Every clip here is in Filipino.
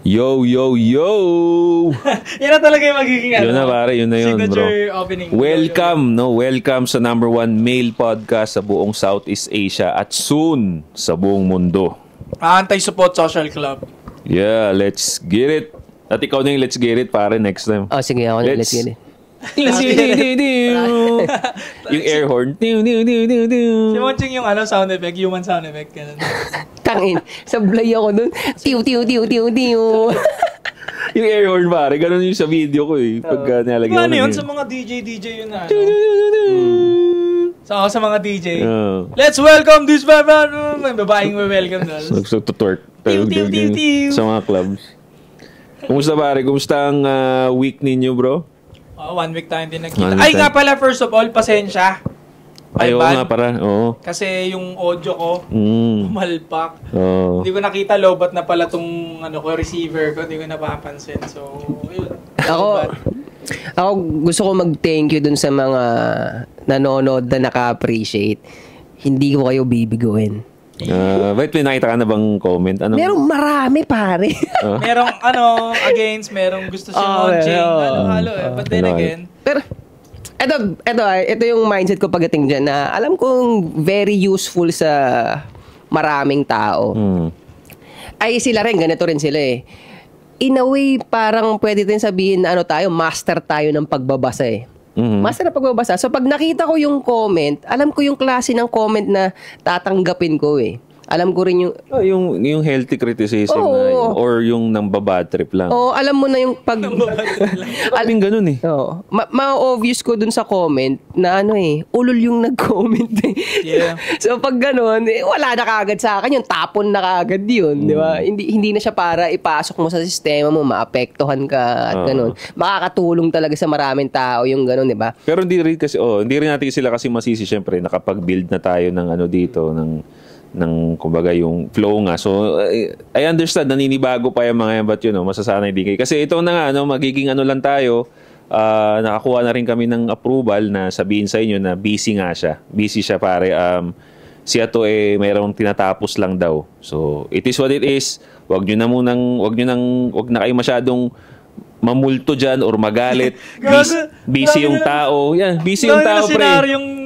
Yo, yo, yo! Yan na talaga yung magiging Yun na pare, yun na yun bro. Signature opening. Welcome, no? Welcome sa #1 male podcast sa buong Southeast Asia at soon sa buong mundo. Anti-Support Social Club. Yeah, let's get it. At ikaw na yung let's get it pare next time. Oh, sige ako na let's get it. Yung air horn. Si Monching yung sound effect, human sound effect. Tangin, sablay ako dun. Tiw. Yung air horn pare, ganun yung sa video ko eh. Pagka nilalagay ko ano yun? Sa mga DJ yun na sa mga DJ. Let's welcome this man. May babaeng welcome doon. Nagtutwerk. Tiw. Sa mga clubs. Kumusta pare? Kumusta ang week ninyo bro? 1 week tayo din nagkita. Ay nga pala, first of all, pasensya. Ay, oo nga para. Oo. Kasi yung audio ko, malpak. Oo. Hindi ko nakita lobat na pala tong receiver ko. Hindi ko napapansin. So, yun. Ako gusto ko mag-thank you dun sa mga nanonood na naka-appreciate. Hindi ko kayo bibiguin. Wait, may nakita ka na bang comment? Merong marami, pare. Merong against, merong gusto si Monching. Halo eh. But then again. Pero, ito yung mindset ko pagdating dyan na alam kong very useful sa maraming tao. Ay, sila rin, ganito rin sila eh. In a way, parang pwede din sabihin na master tayo ng pagbabasa eh. Master na pagbabasa. So, pag nakita ko yung comment, alam ko yung klase ng comment na tatanggapin ko eh. Alam ko rin yung healthy criticism na yun, or yung nang babad trip lang. Alam mo na yung pag... Alam ganun eh. Ma-obvious ko dun sa comment na ulol yung nag-comment eh. Yeah. So pag ganun, wala na kagad sa akin yung tapon na kagad yun. Di ba? Hindi na siya para ipasok mo sa sistema mo, maapektuhan ka at ganun. Makakatulong talaga sa maraming tao yung ganun, di ba? Pero hindi rin natin sila kasi masisi syempre nakapag-build na tayo ng dito, ng kumbaga yung flow nga. So I understand naninibago pa yung mga yan, but masasanay din kayo. Kasi ito na nga magiging lang tayo, nakakuha na rin kami ng approval na sabihin sa inyo na busy nga siya. Busy siya pare. Siya to mayroong tinatapos lang daw. So it is what it is. Wag na kayo masyadong mamulto dyan or magalit. Busy yung tao. Yan, busy yung tao pre.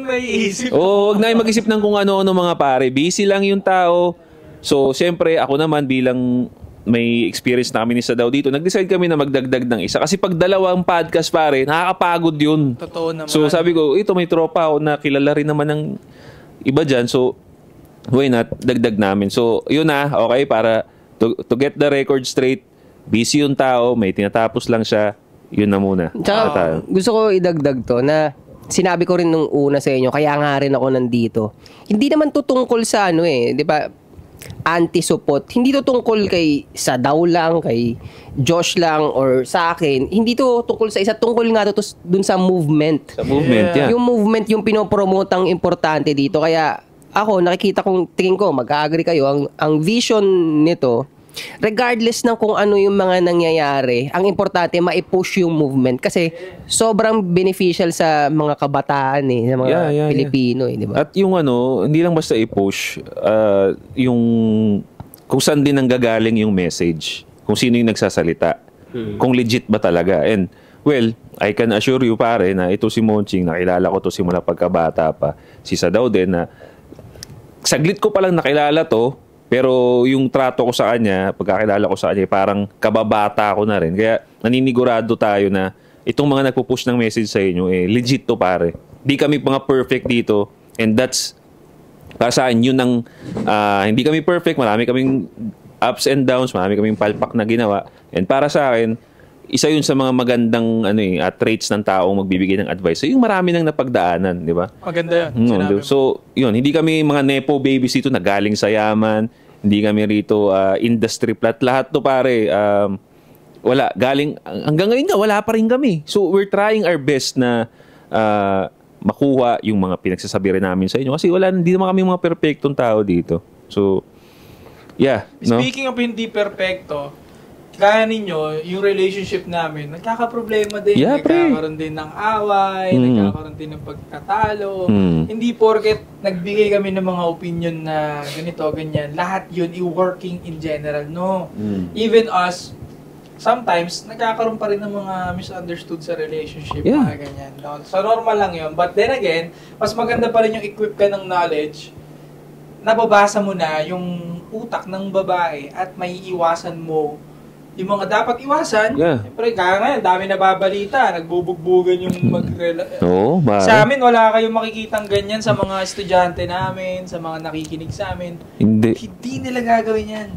Naiisip. Huwag na mag-isip ng kung ano-ano mga pare. Busy lang yung tao. So, siyempre, ako naman bilang may experience na kami ni Sadaw dito, nag-decide kami na magdagdag ng isa. Kasi pag dalawang podcast pare, nakakapagod yun. Totoo naman. So, sabi ko, ito may tropa ako na kilala rin naman ng iba dyan. So, why not? Dagdag namin. So, yun na. Okay, para to get the record straight, busy yung tao, may tinatapos lang siya. Yun na muna. Tsaka, gusto ko idagdag to na sinabi ko rin nung una sa inyo, kaya nga rin ako nandito. Hindi naman to tungkol sa di ba? Anti-support. Hindi to tungkol kay Sadaw lang, kay Josh lang, or sa akin. Hindi to tungkol sa isa. Tungkol nga to dun sa movement. Sa movement, yeah. Yung movement, yung pinopromote ang importante dito. Kaya ako, nakikita kong, tingin ko, mag-agree kayo, ang vision nito, regardless ng kung ano yung mga nangyayari, ang importante ma-push yung movement kasi sobrang beneficial sa mga kabataan sa mga Pilipino di ba? At yung hindi lang basta i-push, yung kung saan din nanggagaling yung message, kung sino yung nagsasalita, kung legit ba talaga. And well, I can assure you pare na ito si Monching, nakilala ko to simula pagkabata pa. Si Sadaw din na saglit ko palang nakilala to. Pero yung trato ko sa kanya, pagkakilala ko sa kanya, parang kababata ko na rin. Kaya naninigurado tayo na itong mga nagpo-push ng message sa inyo, legit to pare. Di kami mga perfect dito. And that's, para sa akin, yun ang, hindi kami perfect. Marami kaming ups and downs. Marami kaming palpak na ginawa. And para sa akin, isa yun sa mga magandang traits ng taong magbibigay ng advice. So, yung marami nang napagdaanan, di ba? Maganda yun. So, yun, hindi kami mga nepo babies dito na galing sa yaman. Hindi kami rito industry plat. Lahat to pare, wala. Galing, hanggang ngayon nga, wala pa rin kami. So, we're trying our best na makuha yung mga pinagsasabi rin namin sa inyo. Kasi hindi naman kami mga perfectong tao dito. So, yeah. Speaking of hindi perfecto, kaya ninyo, yung relationship namin, nagkakaproblema din. Yeah, nagkakaroon din ng away, nagkakaroon din ng pagkatalo. Hindi porket nagbigay kami ng mga opinion na ganito, ganyan. Lahat yun, i-working in general. No. Even us, sometimes, nagkakaroon pa rin ng mga misunderstood sa relationship, Yeah. mga ganyan. No? So, normal lang yun. But then again, mas maganda pa rin yung equip ka ng knowledge, nababasa mo na yung utak ng babae at may iwasan mo yung mga dapat iwasan. Yeah. Siyempre, kaya ngayon, dami nababalita, nagbubugbugan yung Oo, Sa amin, wala kayong makikitang ganyan sa mga estudyante namin, sa mga nakikinig sa amin. Hindi. Hindi nila gagawin yan.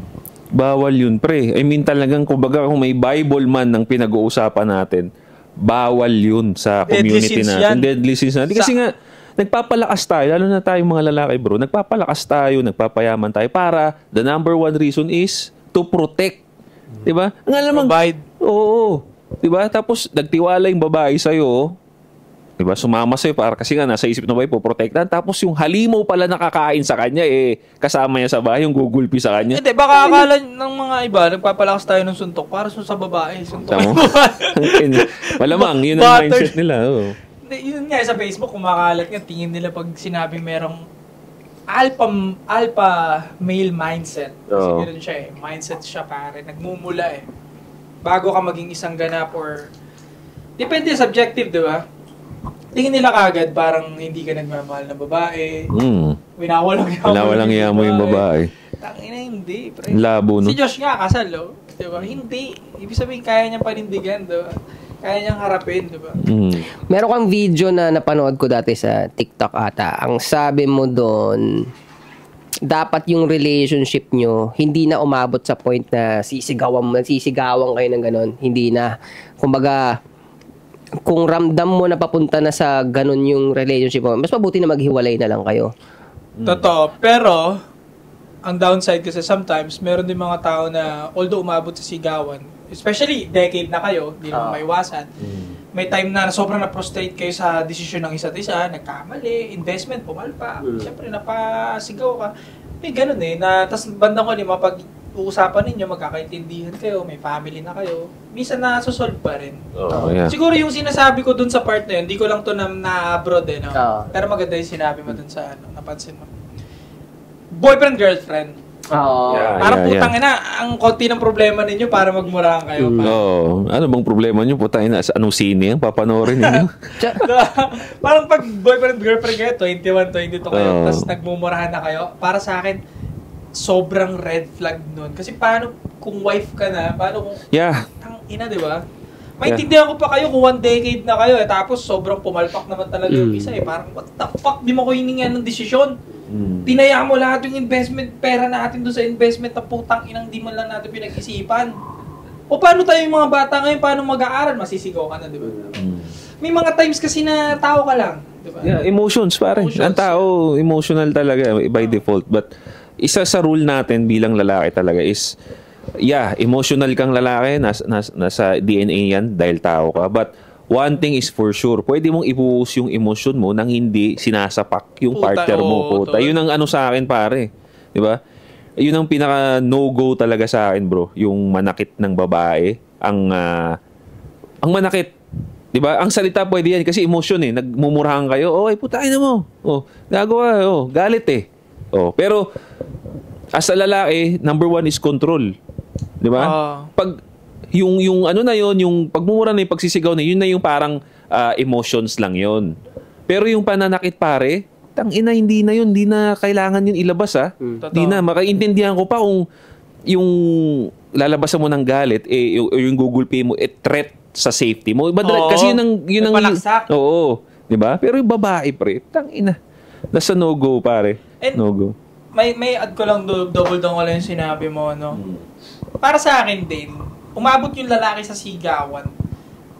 Bawal yun, pre. I mean, talagang, kumbaga, kung may Bible man ng pinag-uusapan natin, bawal yun sa Deadly community sins natin. yan. Deadly sins natin. Kasi nga, nagpapalakas tayo, lalo na tayong mga lalaki, bro. Nagpapalakas tayo, nagpapayaman tayo para the number one reason is to protect. Diba? Ang alam mo, Provide. oo. Diba? Tapos, nagtiwala yung babae sa'yo, diba? Sumama sa'yo para kasi nga nasa isip ng babae po, protektahan. Tapos yung halimaw pala nakakain sa kanya, kasama niya sa bahay, yung gugulpi sa kanya. Hindi, baka akala ng mga iba, nagpapalakas tayo ng suntok para sa babae. Suntok. Tamo? Malamang, yun ang mindset nila. Oh. Yun nga, sa Facebook, kumakalat nga, tingin nila pag sinabing merong alpha male mindset. Kasi Oo. ganoon siya mindset siya pare, nagmumula bago ka maging isang ganap or depende subjective, di ba? Tingin nila kagad parang hindi ka nagmamahal ng babae. Winawalang iya mo yung babae. Tangina, hindi, pre. Labo, no? Si Josh nga kasal, di ba? Hindi. Ibig sabihin kaya niyang panindigan, di ba? Kaya niyang harapin, di ba? Meron kang video na napanood ko dati sa TikTok ata. Ang sabi mo doon, dapat yung relationship nyo, hindi na umabot sa point na sisigawan kayo ng ganon. Hindi na. Kumbaga, kung ramdam mo na papunta na sa ganon yung relationship mo, mas mabuti na maghiwalay na lang kayo. Totoo. Pero, ang downside kasi sometimes, meron din mga tao na although umabot sa sigawan, especially decade na kayo, hindi naman maiwasan. May time na sobrang na-prostrate kayo sa desisyon ng isa't isa, nagkamali, investment, pumalpa. Siyempre, napasigaw ka. May ganun na tas bandang ko, mapag-uusapan ninyo, magkakaintindihan kayo, may family na kayo, minsan na-solve pa rin. Yeah. Siguro yung sinasabi ko dun sa part na yun, hindi ko lang to na-abroad no? Pero maganda yung sinabi mo dun sa napansin mo. Boyfriend-girlfriend. Oo. Yeah. Parang putang ina, ang konti ng problema ninyo para magmurahan kayo. Ano bang problema nyo? Putang ina, anong sine yan? Papanoorin ninyo? Parang pag boyfriend-girlfriend kayo, 21, 22 kayo, Oo. tapos nagmumurahan na kayo, para sa akin, sobrang red flag nun. Kasi paano kung wife ka na, paano kung Yeah. tang ina, di ba? Maintindihan ko pa kayo kung 1 decade na kayo, tapos sobrang pumalpak naman talaga yung isa Parang, what the fuck, di mo ko hiningan ng desisyon. Tinaya mo lahat yung investment, pera natin doon sa investment na putang inang di man lang natin pinag-isipan. O paano tayo yung mga bata ngayon, paano mag-aaral? Masisigaw ka na, di ba? May mga times kasi na tao ka lang, di ba? Yeah, emotions, pare. Ang tao, emotional talaga by default. But, isa sa rule natin bilang lalaki talaga is, emotional kang lalaki, nasa DNA yan dahil tao ka. But, one thing is for sure, pwede mong ibuhos yung emosyon mo nang hindi sinasapak yung partner mo. Yun ang ano sa akin, pare. Di ba? Yun ang pinaka no-go talaga sa akin, bro. Yung manakit ng babae. Ang manakit. Di ba? Ang salita pwede yan kasi emosyon Nagmumurahan kayo. Ay, putay na mo. Gagawa. Galit pero, as a lalaki, number one is control. Di ba? Pag yung ano na yon, yung pagmumura na yung pagsisigaw na yun na yung parang emotions lang yon. Pero yung pananakit, pare, tangina, hindi na yun, hindi na kailangan yun ilabas Hindi na, makaintindihan ko pa kung yung lalabasan mo ng galit yung gugulpi mo threat sa safety mo. Kasi yun ang palaksak. Oo, 'di ba? Pero yung babae, pre, tangina, nasa no-go, pare. No-go. May add ko lang, double down ko lang yung sinabi mo, Para sa akin din, umabot yung lalaki sa sigawan.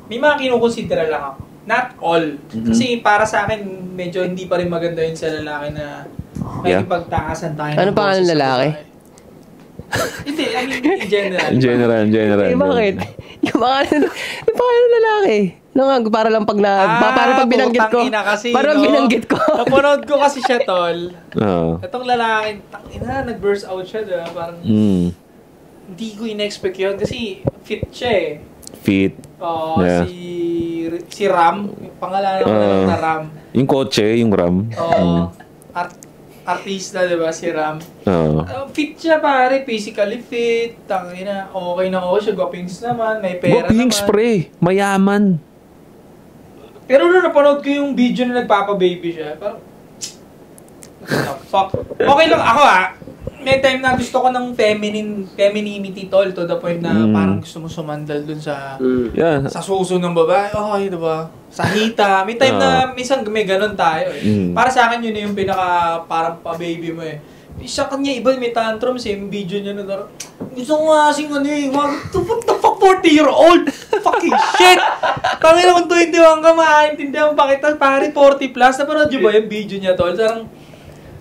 May mga kinukonsidera lang ako. Not all. Kasi para sa akin, medyo hindi pa rin maganda yun sa lalaki na may ipagtakasan tayo. Ano pangalan ng lalaki? Hindi, I mean, in general. Bakit? Yung pangalan ng lalaki. Para lang pag binanggit ko. Parang binanggit ko. Napanood ko kasi siya, tol. Itong lalaki, nag-burst out siya, diba? Parang, hindi ko in-expect yun kasi fit siya Fit. Si Ram, yung pangalan na Ram. Yung kotse, yung Ram. artista, di ba, si Ram. Oo. Fit siya, pare. Physically fit. Tangina. Okay na okay siya. Gwapings naman. May pera Gwapings, naman. pre. Mayaman. Pero nung napanood ko yung video na nagpapa-baby siya, parang, what the fuck? Okay lang ako may time na gusto ko ng femininity tol to the point na parang gusto mo sumandal dun sa Yeah. sa suso ng babae. Okay, diba? Sa hita. May time na minsan may ganun tayo eh. Para sa akin yun yung pinaka parang pa-baby mo eh. Isa kanya iba may tantrums eh. Yung video niya na darang, gusto ko nga kasing ano eh. What the fuck 40-year-old? Fucking shit! Kami naman 21 ka, maintindihan pa kita. Pare 40 plus. Napanood nyo ba yung video niya tol? Sarang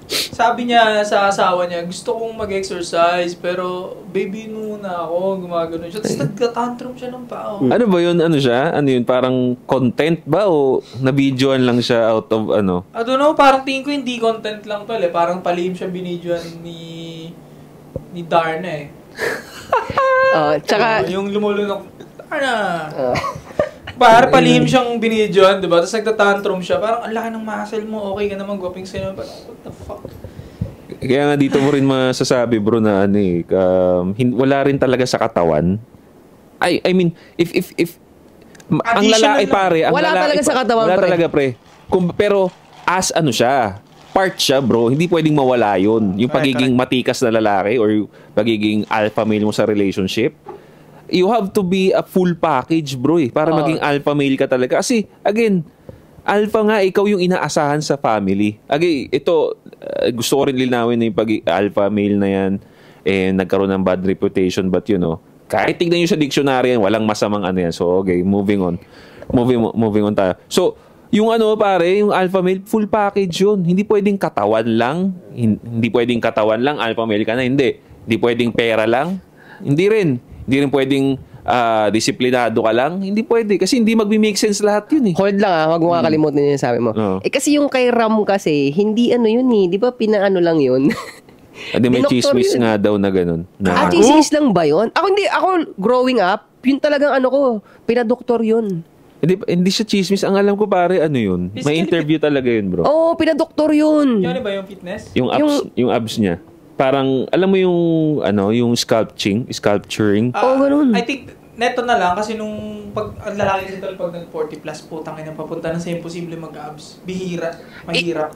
sabi niya sa asawa niya, gusto kong mag-exercise, pero baby muna ako, gumagano siya. Tapos nagka-tantrum siya ng pao. Ano ba yun? Ano siya? Ano yun? Parang content ba o na-videoan lang siya out of ano? I don't know, parang tingin ko hindi content lang tol eh. Parang palihim siya binidyoan ni Darna eh. Tsaka, yung lumulunok, Darna! Parang palihim siyang binidyoan, diba? Tapos nagtatantrum siya. Parang ang laki ng muscle mo, okay ka naman, gwaping sa'yo. Parang, what the fuck? Kaya nga dito mo rin masasabi bro na ano eh, wala rin talaga sa katawan. I mean, if ang lalaki pare, ang wala lalaki, talaga sa katawan, wala pre. talaga pre. Pero as ano siya, part siya bro, hindi pwedeng mawala yun. Yung pagiging matikas na lalaki or yung pagiging alpha male mo sa relationship. You have to be a full package bro para maging alpha male ka talaga. Kasi again, alpha nga, ikaw yung inaasahan sa family. Again, ito, gusto ko rin linawin na yung alpha male na yan nagkaroon ng bad reputation, but you know, kahit tignan nyo sa dictionary yan, walang masamang ano yan. So okay, moving on. Moving on tayo. So, yung ano pare, yung alpha male, full package yun. Hindi pwedeng katawan lang. Hindi pwedeng katawan lang, alpha male ka na. Hindi pwedeng pera lang. Hindi rin pwedeng disiplinado ka lang. Hindi pwede. Kasi hindi magbi-make sense lahat yun eh. hold lang huwag mo kakalimutan yung sabi mo. Kasi yung kay Ram kasi, hindi ano yun eh. Di ba pinaano lang yun? May chismis nga daw na ganun. Chismis lang ba yun? Ako growing up, yun talagang ano ko, pinadoktor yun. Hindi siya chismis. Ang alam ko pare, ano yun? May interview talaga yun bro. Oo, pinadoktor yun. Yun ba yung fitness? Yung abs niya. Parang, alam mo yung sculpturing. Ganun. I think, neto na lang, kasi nung ang lalaki kasi tol, pag nag-40 plus, putang ina, papunta na sa imposible mag-abs. Mahirap.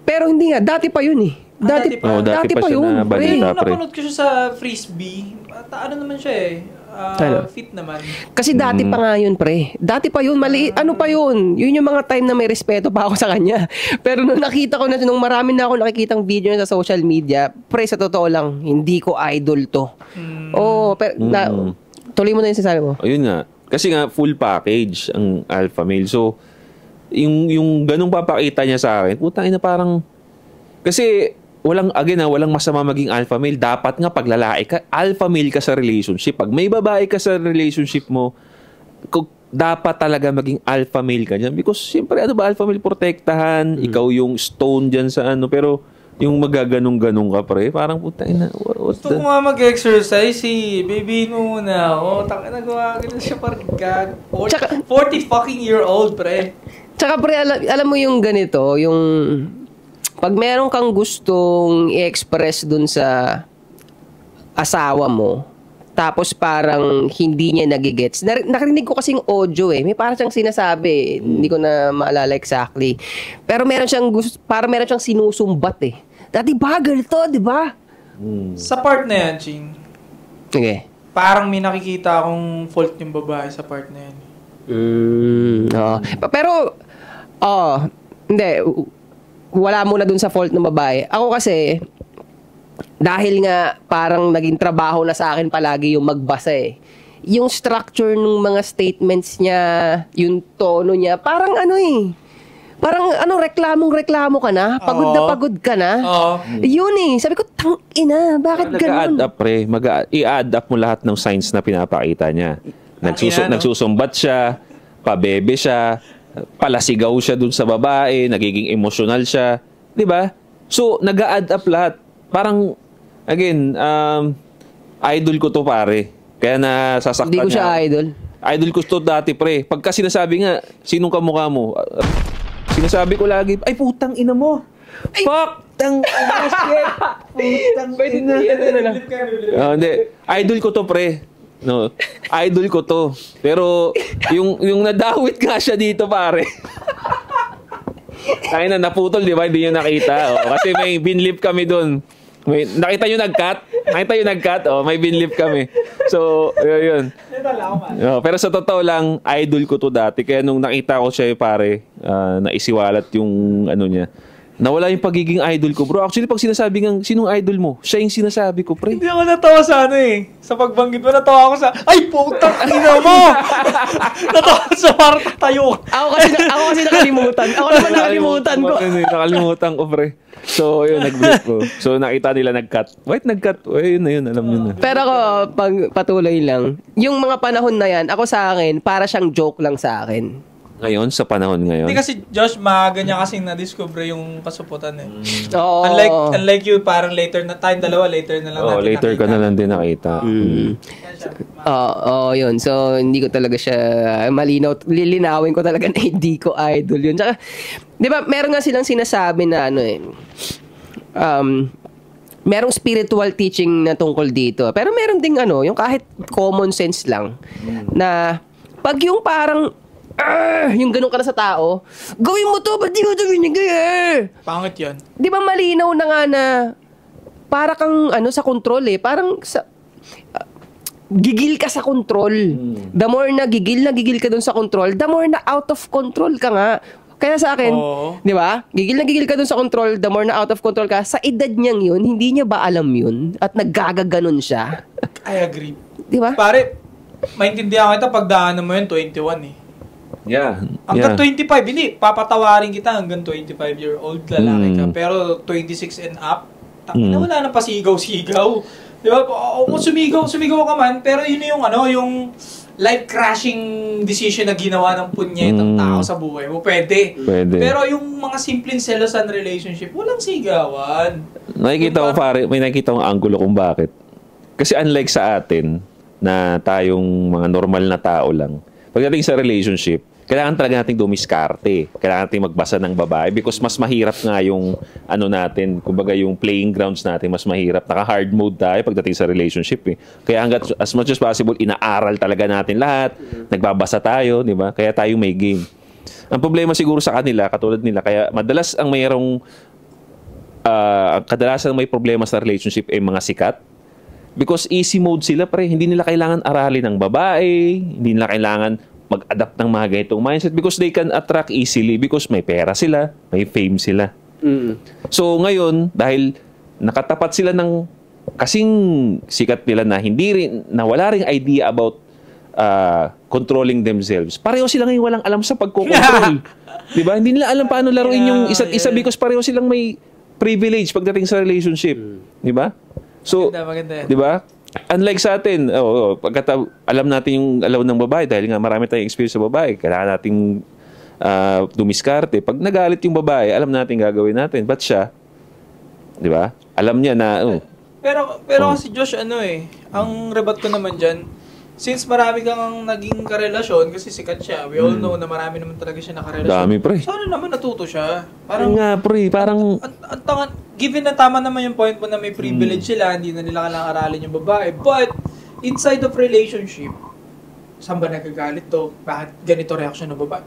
Pero hindi nga, dati pa yun eh. Dati pa siya yun. na balita, pre. Napanood ko siya sa Frisbee. Ano naman siya eh. Fit naman. Kasi dati pa nga yun, pre. Dati pa yun, maliit. Ano pa yun? Yun yung mga time na may respeto pa ako sa kanya. Pero nung nakita ko na, nung marami na ako nakikitang video na sa social media, pre, sa totoo lang, hindi ko idol to. Pero, tuloy mo na yung sasabi mo. Ayun nga. Kasi nga, full package ang alpha male. So, yung ganung papakita niya sa akin, putang ina parang, kasi, walang masama maging alpha male. Dapat nga pag lalaki ka, alpha male ka sa relationship. Pag may babae ka sa relationship mo, dapat talaga maging alpha male ka dyan. Because siyempre, alpha male protektahan, ikaw yung stone dyan sa pero yung magaganong-ganong ka pre, parang puta ina. Gusto ko nga mag-exercise baby muna ako. Nagawa ko na siya parang 40 fucking year old pre. Tsaka pre, alam mo yung ganito, yung pag meron kang gustong i-express dun sa asawa mo, tapos parang hindi niya nagigets. Nakarinig ko kasing audio eh. May parang siyang sinasabi. Hindi ko na maalala exactly. Pero meron siyang sinusumbat eh. Dati bagal to, di ba? Sa part na yan, Ching. Okay. Parang may nakikita akong fault yung babae sa part na yan. Pero, hindi. Wala muna dun sa fault ng babae. Ako kasi, dahil nga parang naging trabaho na sa akin palagi yung magbasa eh. Yung structure ng mga statements niya, yung tono niya, parang reklamong-reklamo ka na. Pagod na pagod ka na. Yun eh. Sabi ko, tangina, bakit ganun? Mag-a-add up pre. I-add up mo lahat ng signs na pinapakita niya. Nagsusumbat siya, pabebe siya, palasigaw siya dun sa babae, nagiging emotional siya. Di ba? So, nag-a-add up lahat. Parang, again, idol ko to pare. Kaya nasasaktan niya. Hindi ko siya idol. Idol ko to dati pre. Pagka sinasabi nga, sinong kamukha mo? Sinasabi ko lagi, ay putang ina mo. Fuck! Shit! Putang ina. Hindi. Idol ko to, pre. No. Idol ko to. Pero, yung nadawit nga siya dito, pare. Kaya na naputol, di ba? Hindi nyo nakita. Kasi may binlip kami doon. Nakita nyo nag-cut? May binlip kami. So, yun. Pero sa totoo lang, idol ko to dati. Kaya nung nakita ko siya, pare, naisiwalat yung ano niya. Nawala yung pagiging idol ko, bro. Actually, pag sinasabi ng sinong idol mo, siya yung sinasabi ko, pre. Hindi ako natawa sa sa pagbanggit mo, natawa ako sa, ay, putang ina mo! Natawa sa parang tayo. Ako kasi nakalimutan. Ako naman nakalimutan ko. Nakalimutan ko, pre. So, yun, nag-blip ko. So, nakita nila nag-cut. Wait, nag-cut. Yun na yun, alam nyo na. Pero ako, pag patuloy lang, yung mga panahon na yan, ako sa akin, para siyang joke lang sa akin. Ngayon, sa panahon ngayon. Hindi kasi, Josh, maaga niya kasing na-discover yung kasuputan eh. Oo. Unlike you, parang later na, tayong dalawa, later na lang natin later nakita. ka na lang din nakita. Yun. So, hindi ko talaga siya malinaw. Lilinawin ko talaga na hindi ko idol yun. Tsaka, di ba, meron nga silang sinasabi na merong spiritual teaching na tungkol dito. Pero meron ding yung kahit common sense lang na pag yung parang yung ganun ka na sa tao, gawin mo to, ba't di ko ito binigay? Pangit yun. Di ba malinaw na nga na para kang sa control eh. Parang gigil ka sa control. The more na gigil ka dun sa control, the more na out of control ka nga. Kaya sa akin, di ba? Gigil ka dun sa control, the more na out of control ka. Sa edad niyang yun, hindi niya ba alam yun? At naggagaganon siya. I agree. Di ba? Pare, maintindihan kita pag daanan mo yun, 21 eh. Yeah. Hanggang 25, hindi. Papatawarin kita hanggang 25-year-old lalaki ka. Pero 26 and up, wala na pa sigaw-sigaw. Di ba? Sumigaw ka man, pero yun yung life-crashing decision na ginawa ng punyetang tao sa buhay mo. Pwede. Pero yung mga simpleng selosan relationship, walang sigawan. Nakikita ko, pare, may nakikita kong angulo kung bakit. Kasi unlike sa atin, na tayong mga normal na tao lang, pagdating sa relationship, kailangan talaga nating dumiskarte. Kailangan nating magbasa ng babae because mas mahirap nga yung natin, kumbaga yung playing grounds natin, mas mahirap. Naka-hard mode tayo pagdating sa relationship eh. Kaya hanggat as much as possible, inaaral talaga natin lahat. Nagbabasa tayo, di ba? Kaya tayo may game. Ang problema siguro sa kanila, katulad nila, kaya madalas ang mayroong kadalasan may problema sa relationship ay mga sikat. Because easy mode sila, pre. Hindi nila kailangan aralin ng babae. Hindi nila kailangan mag-adapt ng mga ganitong mindset because they can attract easily because may pera sila, may fame sila. So ngayon, dahil nakatapat sila ng kasing sikat nila na wala ring idea about controlling themselves. Pareho sila ngayon walang alam sa pagkocontrol. Diba? Hindi nila alam paano laruin yung isa't isa because pareho silang may privilege pagdating sa relationship. Diba? So, maganda. di ba? Unlike sa atin, alam natin yung alaw ng babae dahil nga marami tayong experience sa babae. Kailangan nating dumiskarte. Pag nagalit yung babae, alam natin gagawin natin. Ba't siya? Di ba? Alam niya na... Pero kasi Josh, ang rebat ko naman dyan, since marami kang naging karelasyon, kasi sikat siya, we all know na marami naman talaga siya nakarelasyon. Dami, pre. Sana naman natuto siya. Given na tama naman yung point mo na may privilege sila, hindi na nila kailangan aralin yung babae. But, inside of relationship, saan ba nagagalit to? Bakit ganito reaction ng babae?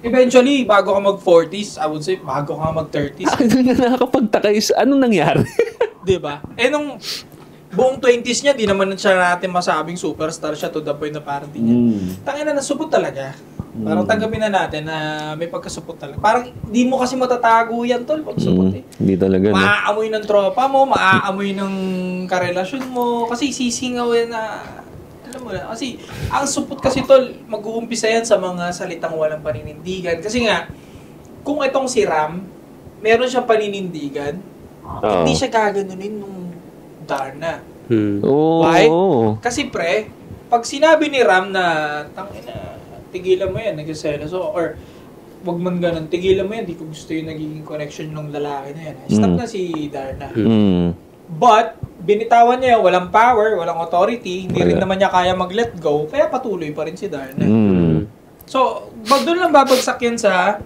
Eventually, bago ka mag-40s, I would say, bago ka mag-30s. Nakakapagtaka is, anong nangyari? Diba? Nung buong 20s niya, di naman siya natin masabing superstar siya to the point na parang di niya. Tangina na supot talaga. Parang tanggapin na natin na may pagkasupot talaga. Parang di mo kasi matatago yan, tol, pag supot eh. Hindi talaga. Maaamoy ng tropa mo, maaamoy ng karelasyon mo, kasi sisingaw yan na, alam mo na, kasi ang supot kasi, tol, mag-uumpisa yan sa mga salitang walang paninindigan. Kasi nga, kung itong si Ram, meron siyang paninindigan, hindi siya gaganunin nung Darna. Why? Kasi pre, pag sinabi ni Ram na tangina, tigilan mo yan, nagsaselos or wag man ganun, tigilan mo yan, di ko gusto yung nagiging connection ng lalaki na yan. Stop na si Darna. But, binitawan niya, walang power, walang authority, hindi rin naman niya kaya mag-let go, kaya patuloy pa rin si Darna. So, doon lang babagsak yan sa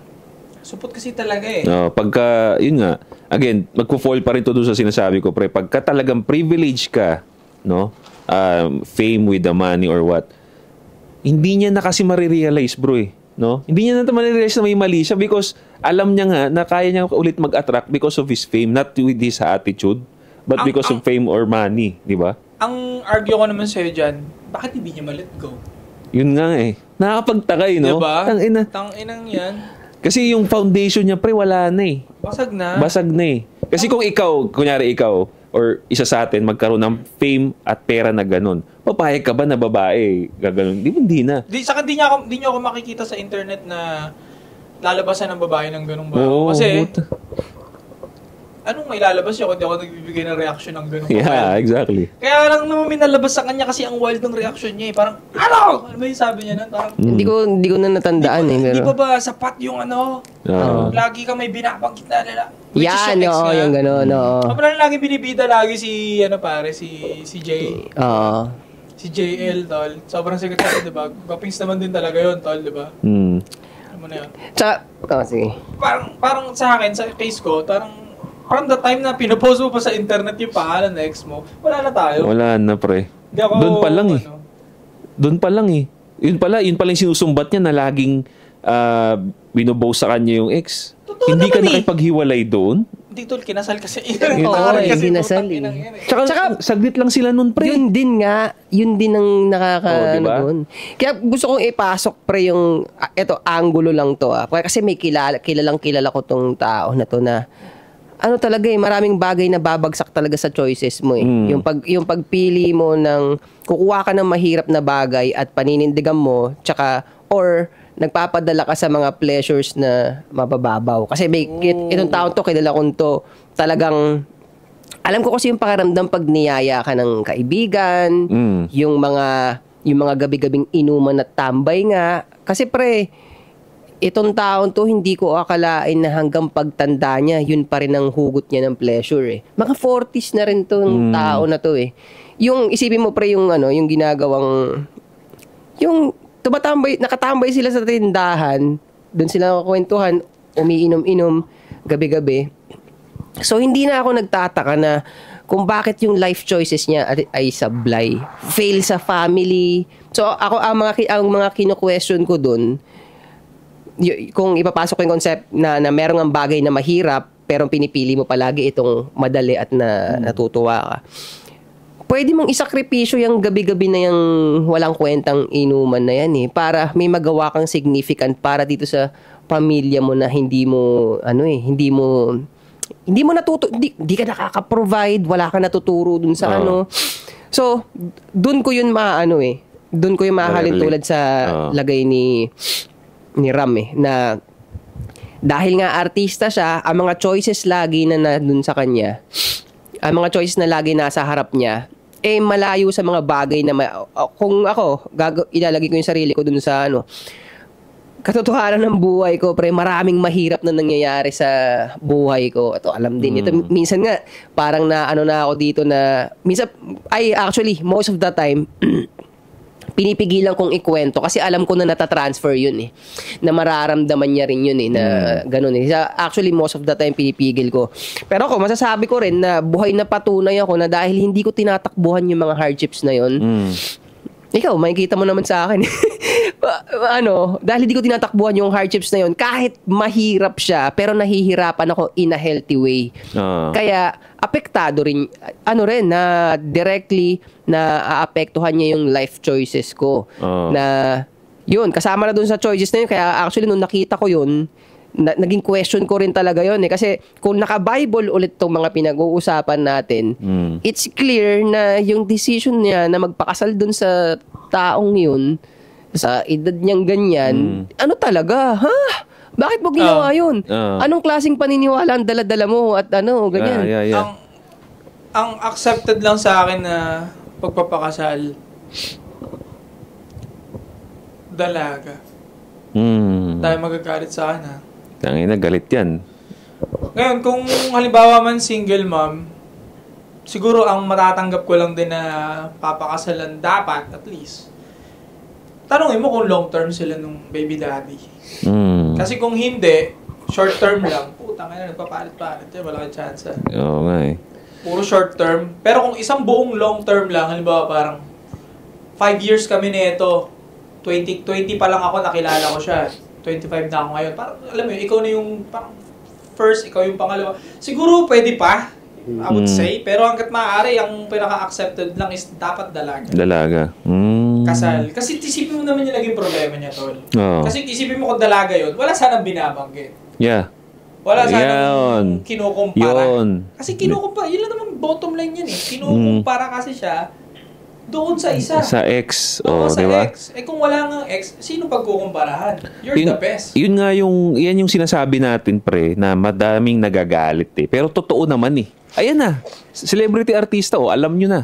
Support kasi talaga eh. Pagka, yun nga, again, magpo-fall pa rin to doon sa sinasabi ko, pre. Pagka talagang privilege ka, no? Fame with the money or what, hindi niya na kasi marirealize, bro eh. No? Hindi niya na marirealize na may mali siya because alam niya nga na kaya niya ulit mag-attract because of his fame, not with his attitude, but because of fame or money, di ba? Ang argue ko naman sa'yo dyan, bakit hindi niya ma-let go? Yun nga eh. Nakakapagtaka eh, no? Diba? Tang-ina. Tang-inang yan. Kasi yung foundation niya, pre, wala na eh. Basag na. Basag na eh. Kasi kung ikaw, kunyari ikaw, or isa sa atin, magkaroon ng fame at pera na ganun, papayag ka ba na babae gaganon? Hindi na. Saka di niyo ako makikita sa internet na lalabasan ng babae ng ganung ba? Oo, kasi, anong may lalabas niya kung di ako nagbibigay ng reaction ng ganung babae? Yeah, exactly. Kaya lang naman minalabas sa kanya kasi ang wild ng reaction niya eh. Parang, ano? Ano ba yung sabi niya na? Parang, Hindi ko na natandaan eh. Di Pero... ba sapat yung ano? Lagi ka may binabanggit na nila. Yan, oo, yung gano'n, oo. Kapag lagi binibida lagi si, si Jay. Oo. Si JL, tol. Sobrang sikat kasi, di ba? Guwapings naman din talaga yun, tol, di ba? Ano mo na yun? Tsaka, sige. Parang sa akin, sa case ko, parang the time na pinopost mo pa sa internet yung pangalan na ex mo, wala na tayo. Wala na, pre. Doon pa lang eh. Doon pa lang eh. Yun pala yung sinusumbat niya na laging binoboast sa kanya yung ex. Totoo Hindi ka naman nakipaghiwalay doon? Hindi, tol, kinasal kasi. Kinasal eh. Tsaka, saglit lang sila nun, pre. Yun din ang Diba? doon. Kaya gusto kong ipasok, pre, yung, eto, angulo lang to Kasi may kilalang ko tong tao na to na, ano talaga eh, maraming bagay na babagsak talaga sa choices mo eh. Yung pagpili mo ng, kukuha ka ng mahirap na bagay at paninindigan mo, tsaka, or, nagpapadala ka sa mga pleasures na mabababaw. Kasi itong taon to, kilala ko to, talagang, alam ko kasi yung pakiramdam pag niyaya ka ng kaibigan, yung mga gabi-gabing inuman at tambay nga. Kasi pre, itong taon to, hindi ko akalain na hanggang pagtanda niya, yun pa rin ang hugot niya ng pleasure eh. Mga 40s na rin tong tao na to eh. Yung, isipin mo pre, yung ginagawang, yung, nakatambay sila sa tindahan, doon sila nakakwentuhan, umiinom-inom, gabi-gabi. So, hindi na ako nagtataka na kung bakit yung life choices niya ay sablay. Fail sa family. So, ako, ang mga kino-question ko doon, kung ipapasok ko yung concept na merong ang bagay na mahirap, pero pinipili mo palagi itong madali at natutuwa ka. Pwede mong isakripisyo yung gabi-gabi na yung walang kwentang inuman na yan eh, para may magawa kang significant para dito sa pamilya mo na hindi mo hindi ka nakaka-provide, wala ka natuturo dun sa So, dun ko yun dun ko yung mahalin tulad sa lagay ni Ram na dahil nga artista siya, ang mga choices lagi na dun sa kanya, ang mga choices na lagi nasa harap niya, malayo sa mga bagay na kung ako, ilalagay ko yung sarili ko dun sa katotohanan ng buhay ko, pre, maraming mahirap na nangyayari sa buhay ko. Ito, alam din. Ito, minsan nga, parang na ako dito na, actually, most of the time, pinipigilan kong ikwento kasi alam ko na natatransfer yun eh. Na mararamdaman niya rin yun eh. Na ganun eh. Actually, most of the time pinipigil ko. Pero ako, masasabi ko rin na buhay na patunay ako na dahil hindi ko tinatakbuhan yung mga hardships na yun. Ikaw, makikita mo naman sa akin. Dahil hindi ko tinatakbuhan yung hardships na yun, kahit mahirap siya, pero nahihirapan ako in a healthy way. Kaya, apektado rin, na directly na aapektuhan niya yung life choices ko. Na, yun, kasama na dun sa choices na yun. Kaya actually, nung nakita ko yun, naging question ko rin talaga yun eh. Kasi kung naka-Bible ulit tong mga pinag-uusapan natin, it's clear na yung decision niya na magpakasal dun sa taong yun, sa edad niyang ganyan, talaga, bakit mo ginawa yun? Anong klaseng paniniwala ang dala-dala mo at ganyan? Yeah. Ang accepted lang sa akin na pagpapakasal, dalaga. Tayo magagalit sa akin ha. Tangina, galit yan. Ngayon, kung halimbawa man single mom, siguro ang matatanggap ko lang din na papakasalan dapat, at least, tanongin mo kung long term sila nung baby daddy. Kasi kung hindi, short term lang, putang ina, nagpapalit-palit. Wala kang chance. Oo nga eh. Puro short term. Pero kung isang buong long term lang, halimbawa parang 5 years kami nito, 20 pa lang ako, nakilala ko siya. 25 na ako ngayon. Parang, alam mo yun, ikaw na yung parang first, ikaw yung pangalawa. Siguro pwede pa, I would say. Pero hanggat maaari, ang pinaka-accepted lang is dapat dalaga. Dalaga. Kasal. Kasi isipin mo naman yung naging problema niya, tol. Oo. Kasi isipin mo kung dalaga yun, wala sanang binabanggit. Yeah. Wala Yun. sanang kinukumpara. Yun. Kasi kinukumpara, yun lang naman bottom line yan eh. Kinukumpara kasi siya doon sa isa. Sa ex. Oo, sa di ba? ex. Eh kung wala nga ex, sino pagkukumparahan? You're the best. Yun nga yan yung sinasabi natin, pre, na madaming nagagalit eh. Pero totoo naman eh. Ayan na. Celebrity artista, alam nyo na.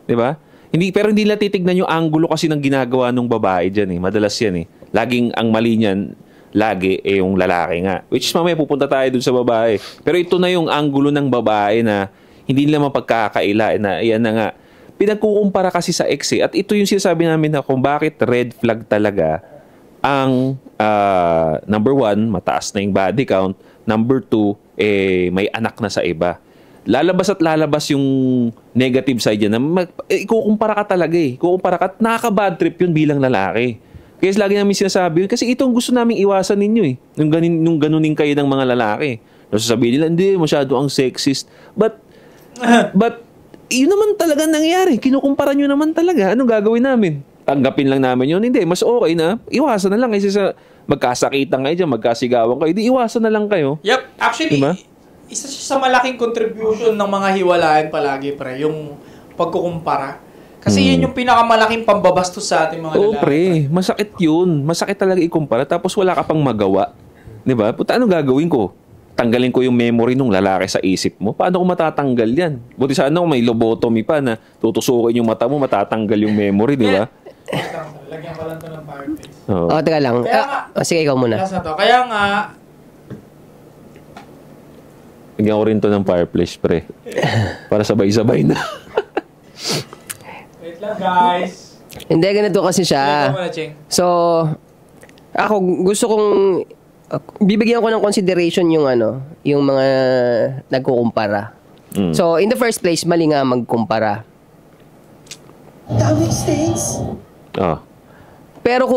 Di ba? Pero hindi nila titignan yung angulo kasi ng ginagawa ng babae dyan eh. Madalas yan eh. Laging ang mali niyan, lagi yung lalaki nga. Which is mamaya pupunta tayo dun sa babae. Pero ito na yung angulo ng babae na hindi nila mapagkakaila. Na ayan na nga. Pinagkukumpara kasi sa ex eh. At ito yung sinasabi namin na kung bakit red flag talaga ang number 1, mataas na yung body count. Number 2, may anak na sa iba. Lalabas at lalabas yung negative side yan. Ikukumpara ka talaga eh. Ikukumpara ka at nakaka-bad trip yun bilang lalaki. Kaya lagi namin sinasabi yun. Kasi ito ang gusto namin iwasan ninyo eh. Nung ganunin kayo ng mga lalaki. Nasasabihin nila, hindi, masyado ang sexist. But, yun naman talaga nangyayari. Kinukumpara nyo naman talaga. Anong gagawin namin? Tanggapin lang namin yun. Hindi, mas okay na. Iwasan na lang. Kasi sa magkasakitan kayo dyan, magkasigawan kayo. Di iwasan na lang kayo. Yep. Actually, diba? Isa sa malaking contribution ng mga hiwalayan palagi, pre, yung pagkukumpara. Kasi yan yung pinakamalaking pambabastos sa ating mga lalaki. Pre. Masakit yun. Masakit talaga ikumpara. Tapos wala ka pang magawa. Diba? Puta, anong gagawin ko? Tanggalin ko yung memory nung lalaki sa isip mo. Paano ko matatanggal yan? Buti sana kung may lobotomy pa na tutusukin yung mata mo, matatanggal yung memory, di ba? Lagyan ko lang ito ng fireplace. Teka lang. Sige, ikaw muna. Kaya nga, lagyan ko rin to ng fireplace, pre. Para sabay-sabay na. wait lang, guys. Hindi, ganito kasi siya. So, ako, gusto kong bibigyan ko ng consideration yung mga nagkukumpara. So, in the first place, mali nga magkumpara. That makes sense. Pero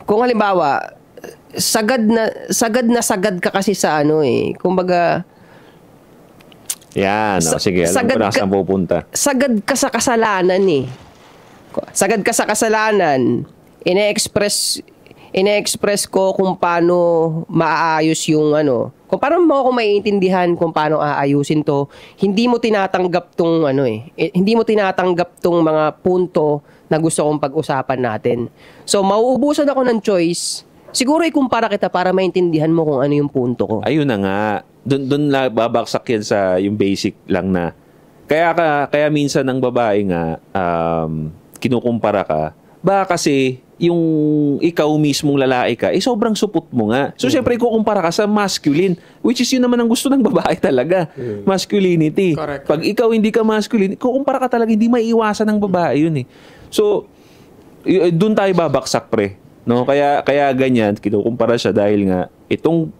kung halimbawa, sagad ka kasi sa kumbaga, yan, sige, alam ko na saan pupunta. Sagad ka sa kasalanan eh. Sagad ka sa kasalanan, ine-express ko kung paano maaayos yung kung paano mo ako maiintindihan kung paano aayusin to. Hindi mo tinatanggap hindi mo tinatanggap tong mga punto na gusto kong pag-usapan natin. So, mauubusan ako ng choice. Siguro ikumpara kita para maintindihan mo kung ano yung punto ko. Ayun na nga. Doon babaksak yan sa yung basic lang na. Kaya minsan ng babae nga, kinukumpara ka. Baka kasi yung ikaw mismong lalaki ka, sobrang supot mo nga. So, syempre, kukumpara ka sa masculine, which is yun naman ang gusto ng babae talaga. Masculinity. Correct. Pag ikaw hindi ka masculine, kukumpara ka talaga, hindi maiiwasan ng babae yun eh. So, doon tayo babaksak, pre. No? Kaya ganyan, kinukumpara siya dahil nga, itong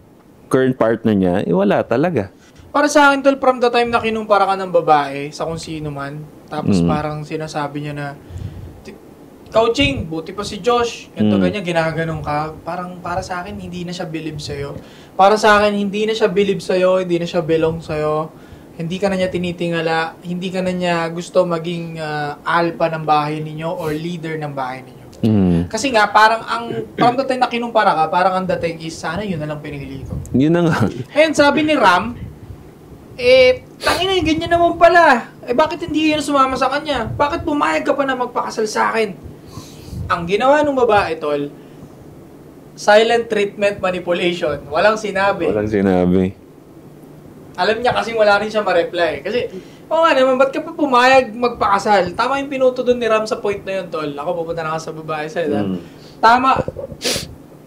current partner niya, wala talaga. Para sa akin, tol, from the time na kinumpara ka ng babae sa kung sino man, tapos parang sinasabi niya na, Coaching, buti pa si Josh. Ganito ganyan, ginaganon ka. Parang para sa akin, hindi na siya believe sa'yo. Para sa akin, hindi na siya believe sa'yo, hindi na siya belong sa'yo. Hindi ka na niya tinitingala, hindi ka na niya gusto maging alpha ng bahay ninyo or leader ng bahay ninyo. Kasi nga, parang from the time na kinumpara ka, parang ang dating is, sana yun na lang pinili ko. Yun na nga. Ngayon, sabi ni Ram, tangina, ganyan naman pala. Bakit hindi yun sumama sa kanya? Bakit pumayag ka pa na magpakasal sa akin? Ang ginawa ng babae, tol, silent treatment manipulation. Walang sinabi. Alam niya kasi wala rin siya ma-reply. Kasi, nga naman, ba't ka pa pumayag magpakasal? Tama yung pinuto doon ni Ram sa point na yun, tol. Ako, pupunta na ka sa babae sa'yo. Tama.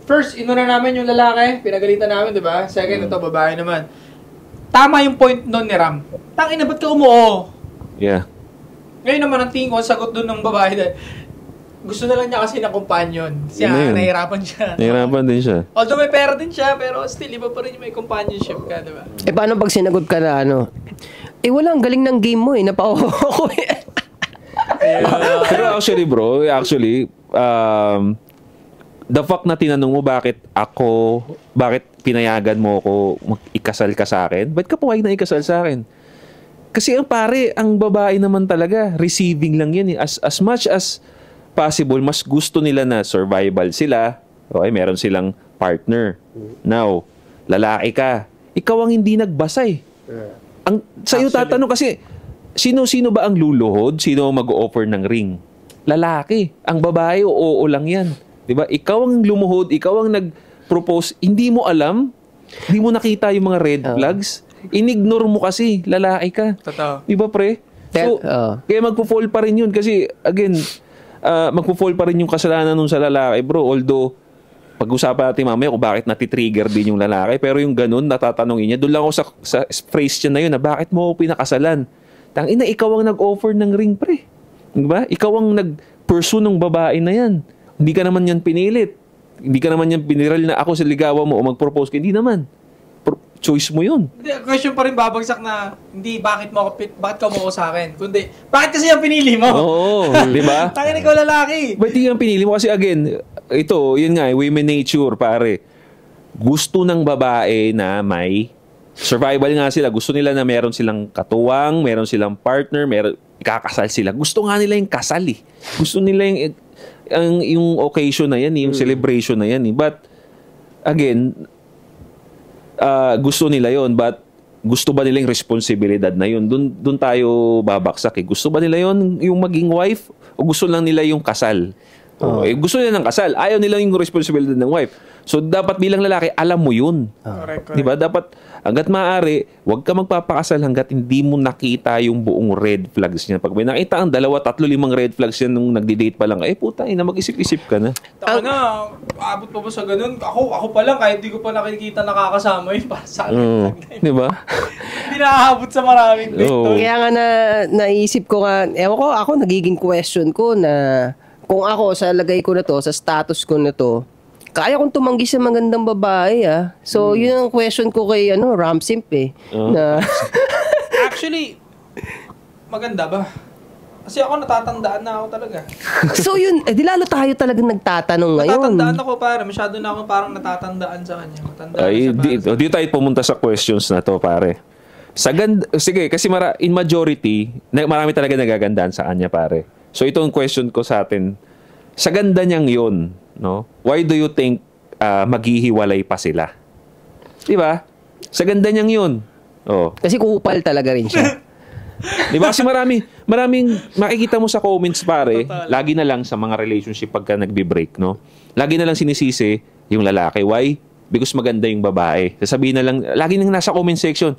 First, inuna namin yung lalaki. Pinagalitan namin, di ba? Second, ito, babae naman. Tama yung point doon ni Ram. Tangina, ba't ka umuo? Yeah. Ngayon naman, ang tingin ko, sagot doon ng babae. gusto na lang niya kasi ng companion. Siya, Yun na yun. nahihirapan siya. Nahirapan din siya. Although may pera din siya, pero still, iba pa rin yung may companionship ka, di ba? Paano pag sinagot ka na wala, ang galing ng game mo napauho ko Pero actually, bro, the fact na tinanong mo bakit pinayagan mo ako ikasal ka sa akin? Ba't ka pumayag na ikasal sa akin? Kasi ang babae naman talaga, receiving lang yan. As much as possible, mas gusto nila na survival sila. Okay, meron silang partner. Now, lalaki ka. Ikaw ang hindi nagbasa eh. Sa'yo tatanong kasi, sino ba ang luluhod? Sino ang mag-offer ng ring? Lalaki. Ang babae, oo lang yan. Diba? Ikaw ang lumuhod, ikaw ang nag-propose, hindi mo alam, hindi mo nakita yung mga red flags, inignore mo kasi, lalaki ka. Totoo. Diba, pre? So, kaya magpo-fall pa rin yun. Kasi, again, magpo-fall pa rin yung kasalanan nun sa lalaki, bro. Although, pag-usapan natin mamaya kung bakit natitrigger din yung lalaki. Pero yung ganun, natatanungin niya. Doon lang ako sa phrase niya na yun, na bakit mo ako pinakasalan? Tangina, ikaw ang nag-offer ng ring, pre. Diba? Ikaw ang nag-pursue ng babae na yan. Hindi ka naman yan pinilit. Hindi ka naman yan piniral na ako sa ligawa mo o mag-propose ka. Hindi naman. Choice mo yun. Question pa rin babagsak na, hindi bakit ka mo sa akin? Kundi, bakit kasi yung pinili mo? Oo, di ba? Tangin ikaw lalaki. Ba't yung pinili mo? Kasi again, yun nga, women nature, pare. Gusto ng babae na may survival nga sila. Gusto nila na meron silang katuwang, meron silang partner, ikakasal sila. Gusto nga nila yung kasal eh. Gusto nila yung occasion na yan, yung celebration na yan. But, again, gusto nila yon, but gusto ba nila yung responsibilidad na yun? Doon tayo babaksak eh. Gusto ba nila yon yung maging wife? O gusto lang nila yung kasal? Gusto nila ng kasal. Ayaw nila yung responsibilidad ng wife. So, dapat bilang lalaki, alam mo yun. Correct. Diba? Dapat, hanggat maaari, huwag ka magpapakasal hanggat hindi mo nakita yung buong red flags niya. Pag may nakita ang 2, 3, 5 red flags yan nung nagdi-date pa lang, puta, mag-isip-isip ka na. Taka na, abot pa ba sa ganun? Ako pa lang, kahit di ko pa nakikita nakakasama yun, para sa akin. Diba? Hindi nakaabot sa maraming date. Kaya nga naisip ko nga, ako nagiging question ko na kung ako sa lagay ko na to, sa status ko na to, kaya kong tumanggi sa magandang babae So, yun ang question ko kay Ram Simp na Actually, maganda ba? Kasi ako natatandaan na ako talaga. So yun, di lalo tayo talagang nagtatanong ngayon. Natatandaan ako pare, masyado na ako parang natatandaan sa kanya. Di tayo pumunta sa questions na to, pare. Sige, kasi in majority, marami talaga nagagandaan sa kanya, pare. So itong question ko sa atin, sa ganda niyang yun, no? Why do you think maghihiwalay pa sila? Di ba? Sa ganda niyang yun. Kasi kupal talaga rin siya. Di ba? Kasi maraming makikita mo sa comments, pare, lagi na lang sa mga relationship pagka nagbe-break, no? Lagi na lang sinisisi yung lalaki. Why? Because maganda yung babae. Sasabihin na lang, lagi nang nasa comment section,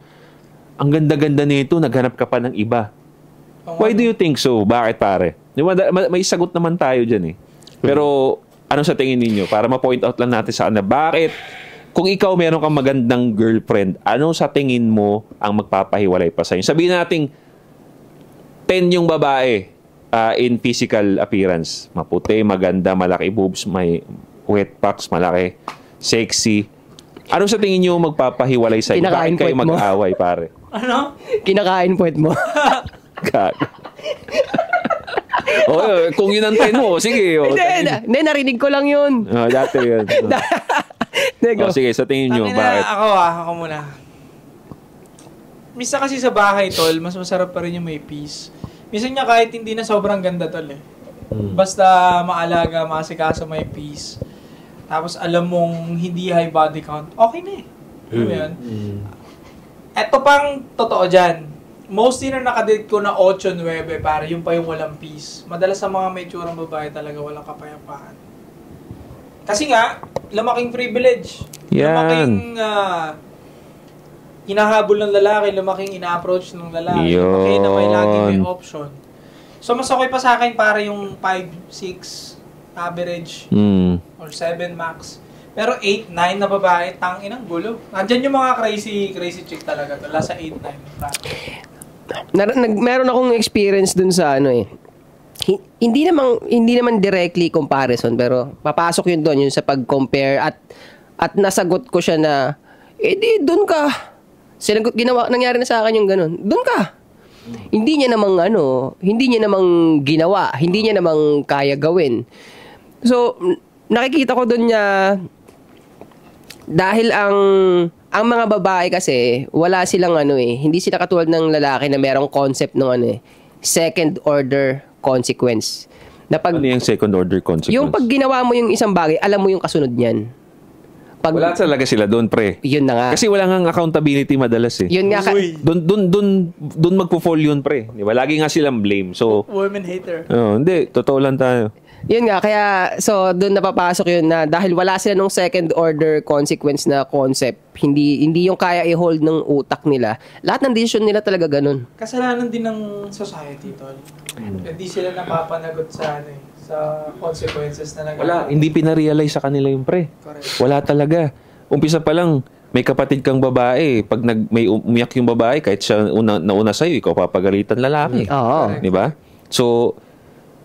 ang ganda-ganda nito, naghanap ka pa ng iba. Why do you think so? Bakit, pare? May sagot naman tayo dyan eh. Pero, ano sa tingin ninyo? Para ma-point out lang natin sa na bakit, kung ikaw meron kang magandang girlfriend, ano sa tingin mo ang magpapahiwalay pa sa'yo? Sabihin natin, 10 yung babae in physical appearance. Maputi, maganda, malaki boobs, may wet packs, malaki, sexy. Ano sa tingin nyo magpapahiwalay sa'yo? Bakit kayo mag-away, pare? Ano? Kinakain puwet mo. Kung yun ang 10 mo, sige. Hindi, narinig ko lang yun. Dati yun. Sige, sa tingin nyo, bakit? Ako muna. Misa kasi sa bahay, tol, mas masarap pa rin yung may peace. Minsan niya kahit hindi na sobrang ganda, tol eh. Basta maalaga, maasikaso, may peace. Tapos alam mong hindi high body count, okay na eh. Alam mo yun? Eto pang totoo dyan. Mostly na nakadate ko na 8-9, para yung pa yung walang peace. Madalas sa mga may tsurang babae talaga walang kapayapaan. Kasi nga, lamaking privilege. Yan. Lamaking hinahabol ng lalaki, lamaking ina-approach ng lalaki. Lamaking na may lagi may option. So mas okay pa sa akin para yung 5, 6 average or 7 max. Pero 8, 9 na babae, tangin ang gulo. Nandyan yung mga crazy chick talaga. Wala sa 8, 9. Meron akong experience dun sa hindi naman directly comparison, pero papasok yun doon, yun sa pag-compare at nasagot ko siya na, di, doon ka. Nangyari na sa akin yung ganun. Doon ka. Hindi niya namang ginawa, hindi niya namang kaya gawin. So, nakikita ko doon niya, dahil ang mga babae kasi, wala silang hindi sila katulad ng lalaki na merong concept ng second order consequence. Na pag, ano yung second order consequence? yung pag ginawa mo yung isang bagay, alam mo yung kasunod niyan. Wala talaga sila doon, pre. Yun na nga. Kasi wala nga accountability madalas eh. Yun nga. Doon magpo-fall yun, pre. Di ba? Lagi nga silang blame. So, women hater. hindi. Totoo lang tayo. Yun nga, kaya, so, doon napapasok yun na dahil wala sila nung second order consequence na concept, hindi yung kaya i-hold ng utak nila. Lahat ng decision nila talaga ganun. Kasalanan din ng society, tol. Hindi sila napapanagot sa sa consequences na nagagawa. Wala. Hindi pinarealize sa kanila yung pre. Correct. Wala talaga. Umpisa pa lang, may kapatid kang babae. Pag may umiyak yung babae, kahit siya nauna sa'yo, ikaw papagalitan lalaki. Oo. Di ba? So,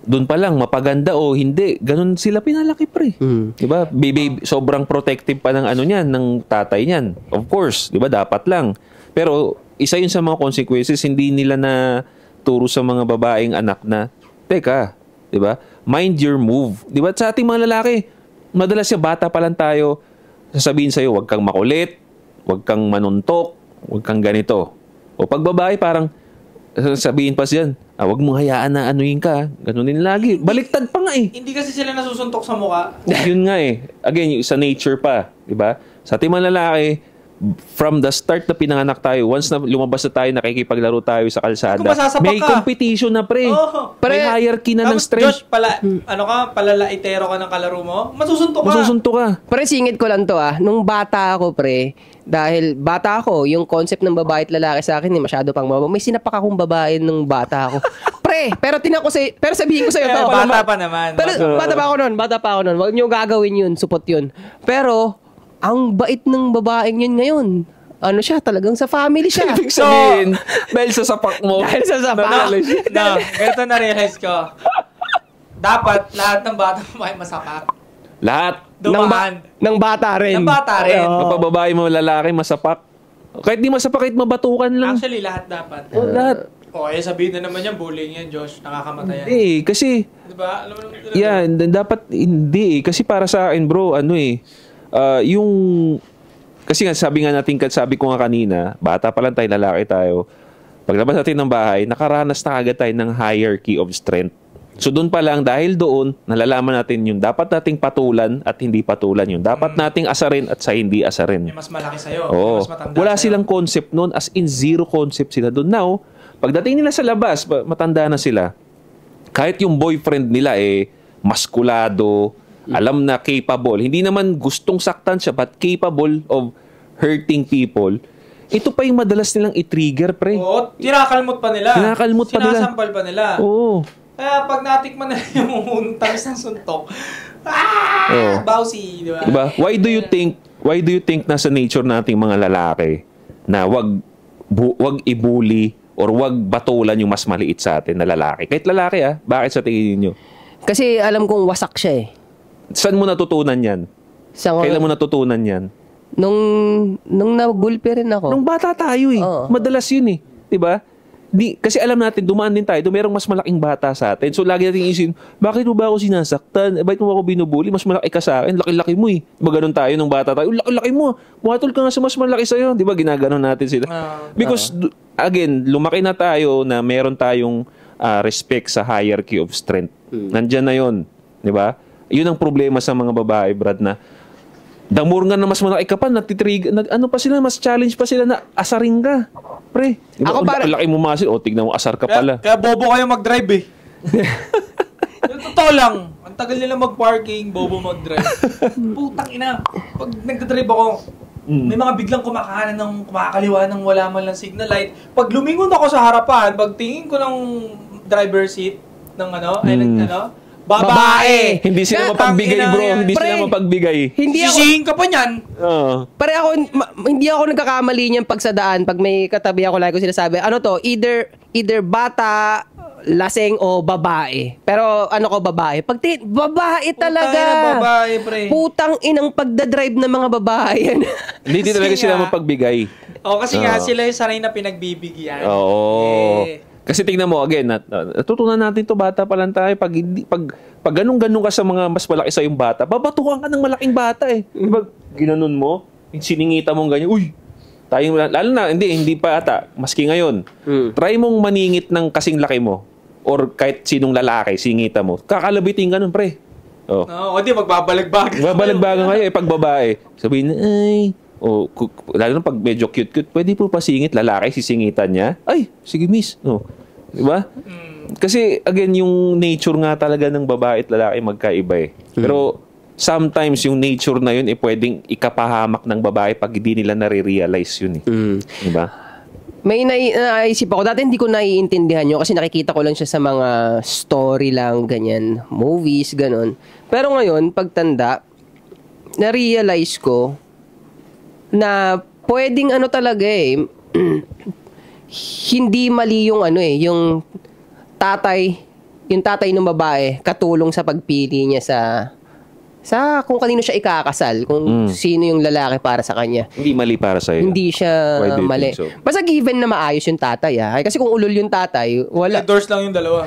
doon pa lang, mapaganda o hindi. Ganun sila pinalaki, pre. Di ba? Baby, sobrang protective pa ng niyan, ng tatay niyan. Of course, di ba? Dapat lang. Pero, isa yun sa mga consequences, hindi nila na turo sa mga babaeng anak na, teka, di ba? Mind your move. Di ba? Sa ating mga lalaki, madalas siya, bata pa lang tayo, sasabihin sa'yo, huwag kang makulit, huwag kang manuntok, huwag kang ganito. O pag babae, parang, sabihin pa siyan, huwag mong hayaan na anuhin ka. Ganun din lagi. Baliktad pa nga eh. Hindi kasi sila nasusuntok sa mukha. Yun nga eh. Again, sa nature pa. Diba? Sa ating mga lalaki, from the start na pinanganak tayo, once na lumabas na tayo, nakikipaglaro tayo sa kalsada, Kung masasapak may ka. competition na, pre. Oh, May hierarchy na ng Tapos, strength. Josh, palalaitero ka ng kalaro mo, masusuntok ka. Masusunto ka. Pre, singit ko lang to Nung bata ako, pre, dahil bata ako, yung concept ng babae at lalaki sa akin, masyado pang mababa. May sinapak akong babae nung bata ako. Pre, pero sabihin ko sa'yo to. Bata pa naman. Pero, bata pa ako nun. Huwag niyo gagawin yun, support yun. Pero, ang bait ng babaeng yun ngayon. Ano siya, talagang sa family siya. Ibig sabihin, dahil sa sapak mo. Dahil sa sapak. Ganito na-realize ko. Dapat lahat ng bata may masapak. Lahat. Dumaan. Ng bata rin. Ng bata rin. Kapag babae mo, lalaki, masapak. Kahit di masapak, kahit mabatukan lang. Actually, lahat dapat. Lahat. Sabihin na naman yan, bullying yan, Josh. Nakakamatay yan. Hindi, kasi, Diba? Alam mo naman. yeah, dapat, hindi. Kasi para sa akin, bro, yung, kasi nga, sabi ko nga kanina, bata pa lang tayo, lalaki tayo. Paglabas natin ng bahay, nakaranas na agad tayo ng hierarchy of strength. So doon pa lang, dahil doon, nalalaman natin yung dapat nating patulan at hindi patulan yun. Dapat nating asarin at sa hindi asarin. May mas malaki sa'yo. Oo. May mas matanda Wala sa'yo. silang concept noon, as in zero concept sila doon. Now, pagdating nila sa labas, matanda na sila, kahit yung boyfriend nila maskulado, alam na capable, hindi naman gustong saktan siya, but capable of hurting people, ito pa yung madalas nilang i-trigger, pre. Oo, tinakalmot pa nila. Tinakalmot pa nila. Sinasampal pa nila. Oo. Kaya pag natikman na yung tamis ng suntok, bawsi, di ba? Diba? Why do you think nasa nature nating mga lalaki na wag i-bully or wag batulan yung mas maliit sa atin na lalaki? Kahit lalaki bakit sa tingin niyo? Kasi alam kong wasak siya Saan mo natutunan yan? Kailan mo natutunan yan? Nung nagulpi rin ako. Nung bata tayo Oo. Madalas yun 'di ba? Kasi alam natin, dumaan din tayo, merong mas malaking bata sa atin. So, lagi natin isipin, bakit mo ba ako sinasaktan? Bakit mo ako binubuli? Mas malaki ka sa akin, laki-laki mo Diba ganun tayo nung bata tayo? Laki-laki mo. Muhatol ka nga sa mas malaki sa'yo. Diba ginaganon natin sila? Because, again, lumaki na tayo na meron tayong respect sa hierarchy of strength. Nandyan na yun. Diba? Yun ang problema sa mga babae, Brad, na damor nga na mas malaki ka pa, ano pa sila, mas challenge pa sila na asarin ka. Pre, diba, Ako laki mo masin, tignan mo, asar ka pala. Kaya bobo kayo mag-drive Yung totoo lang, ang tagal nila mag-parking, bobo mag-drive. Putang ina, pag nagdadrive ako, may mga biglang kumakaliwa ng wala man lang signal light. Pag lumingon ako sa harapan, pag tingin ko ng driver seat ng babae. Hindi sila Kaya, mapagbigay, tangina bro. yan. Hindi sila Pre, mapagbigay. Sisihin ka pa niyan. Pare ako, hindi ako nagkakamali niyan pag sa daan, pag may katabi ako, like ko sinasabi, either bata, laseng o babae. Pero ano ko babae? Babae talaga. Putang ina, babae, pre. Putang inang pagdadrive ng mga babae yan. Hindi Kasi talaga sila nga- mapagbigay. Kasi nga, sila yung sanay na pinagbibigyan. Oo. Eh, Kasi tingnan mo, again, natutunan natin to bata pa lang tayo. Pag ganun-ganun ka sa mga mas malaki sa yung bata, babatukan ka ng malaking bata eh. Diba, ginanon mo, siningita mong ganyan, uy, tayong, lalo na, hindi pa ata, maski ngayon, try mong maningit ng kasing laki mo, or kahit sinong lalaki, singita mo, kakalabitin ka nun, pre. Oh. o di, magbabalag-balag. Babalag-bago ngayon, pag babae, sabihin, ay, lalo na pag medyo cute-cute, pwede po pasingit, lalaki, sisingitan niya. Ay, sige miss. No. Diba? Kasi, again, yung nature nga talaga ng babae at lalaki magkaiba eh. Pero, sometimes yung nature na yun, pwedeng ikapahamak ng babae pag hindi nila nare-realize yun eh. Diba? May naisip ako. Dati hindi ko naiintindihan yun kasi nakikita ko lang siya sa mga story lang, ganyan, movies, ganon. Pero ngayon, pagtanda, na-realize ko na pwedeng ano talaga eh, hindi mali yung ano eh, yung tatay ng babae katulong sa pagpili niya sa kung kanino siya ikakasal, kung sino yung lalaki para sa kanya. Hindi mali para sa'yo. Hindi siya Why do you mali. think so? Basta given na maayos yung tatay Ay, kasi kung ulol yung tatay, wala. Red doors lang yung dalawa.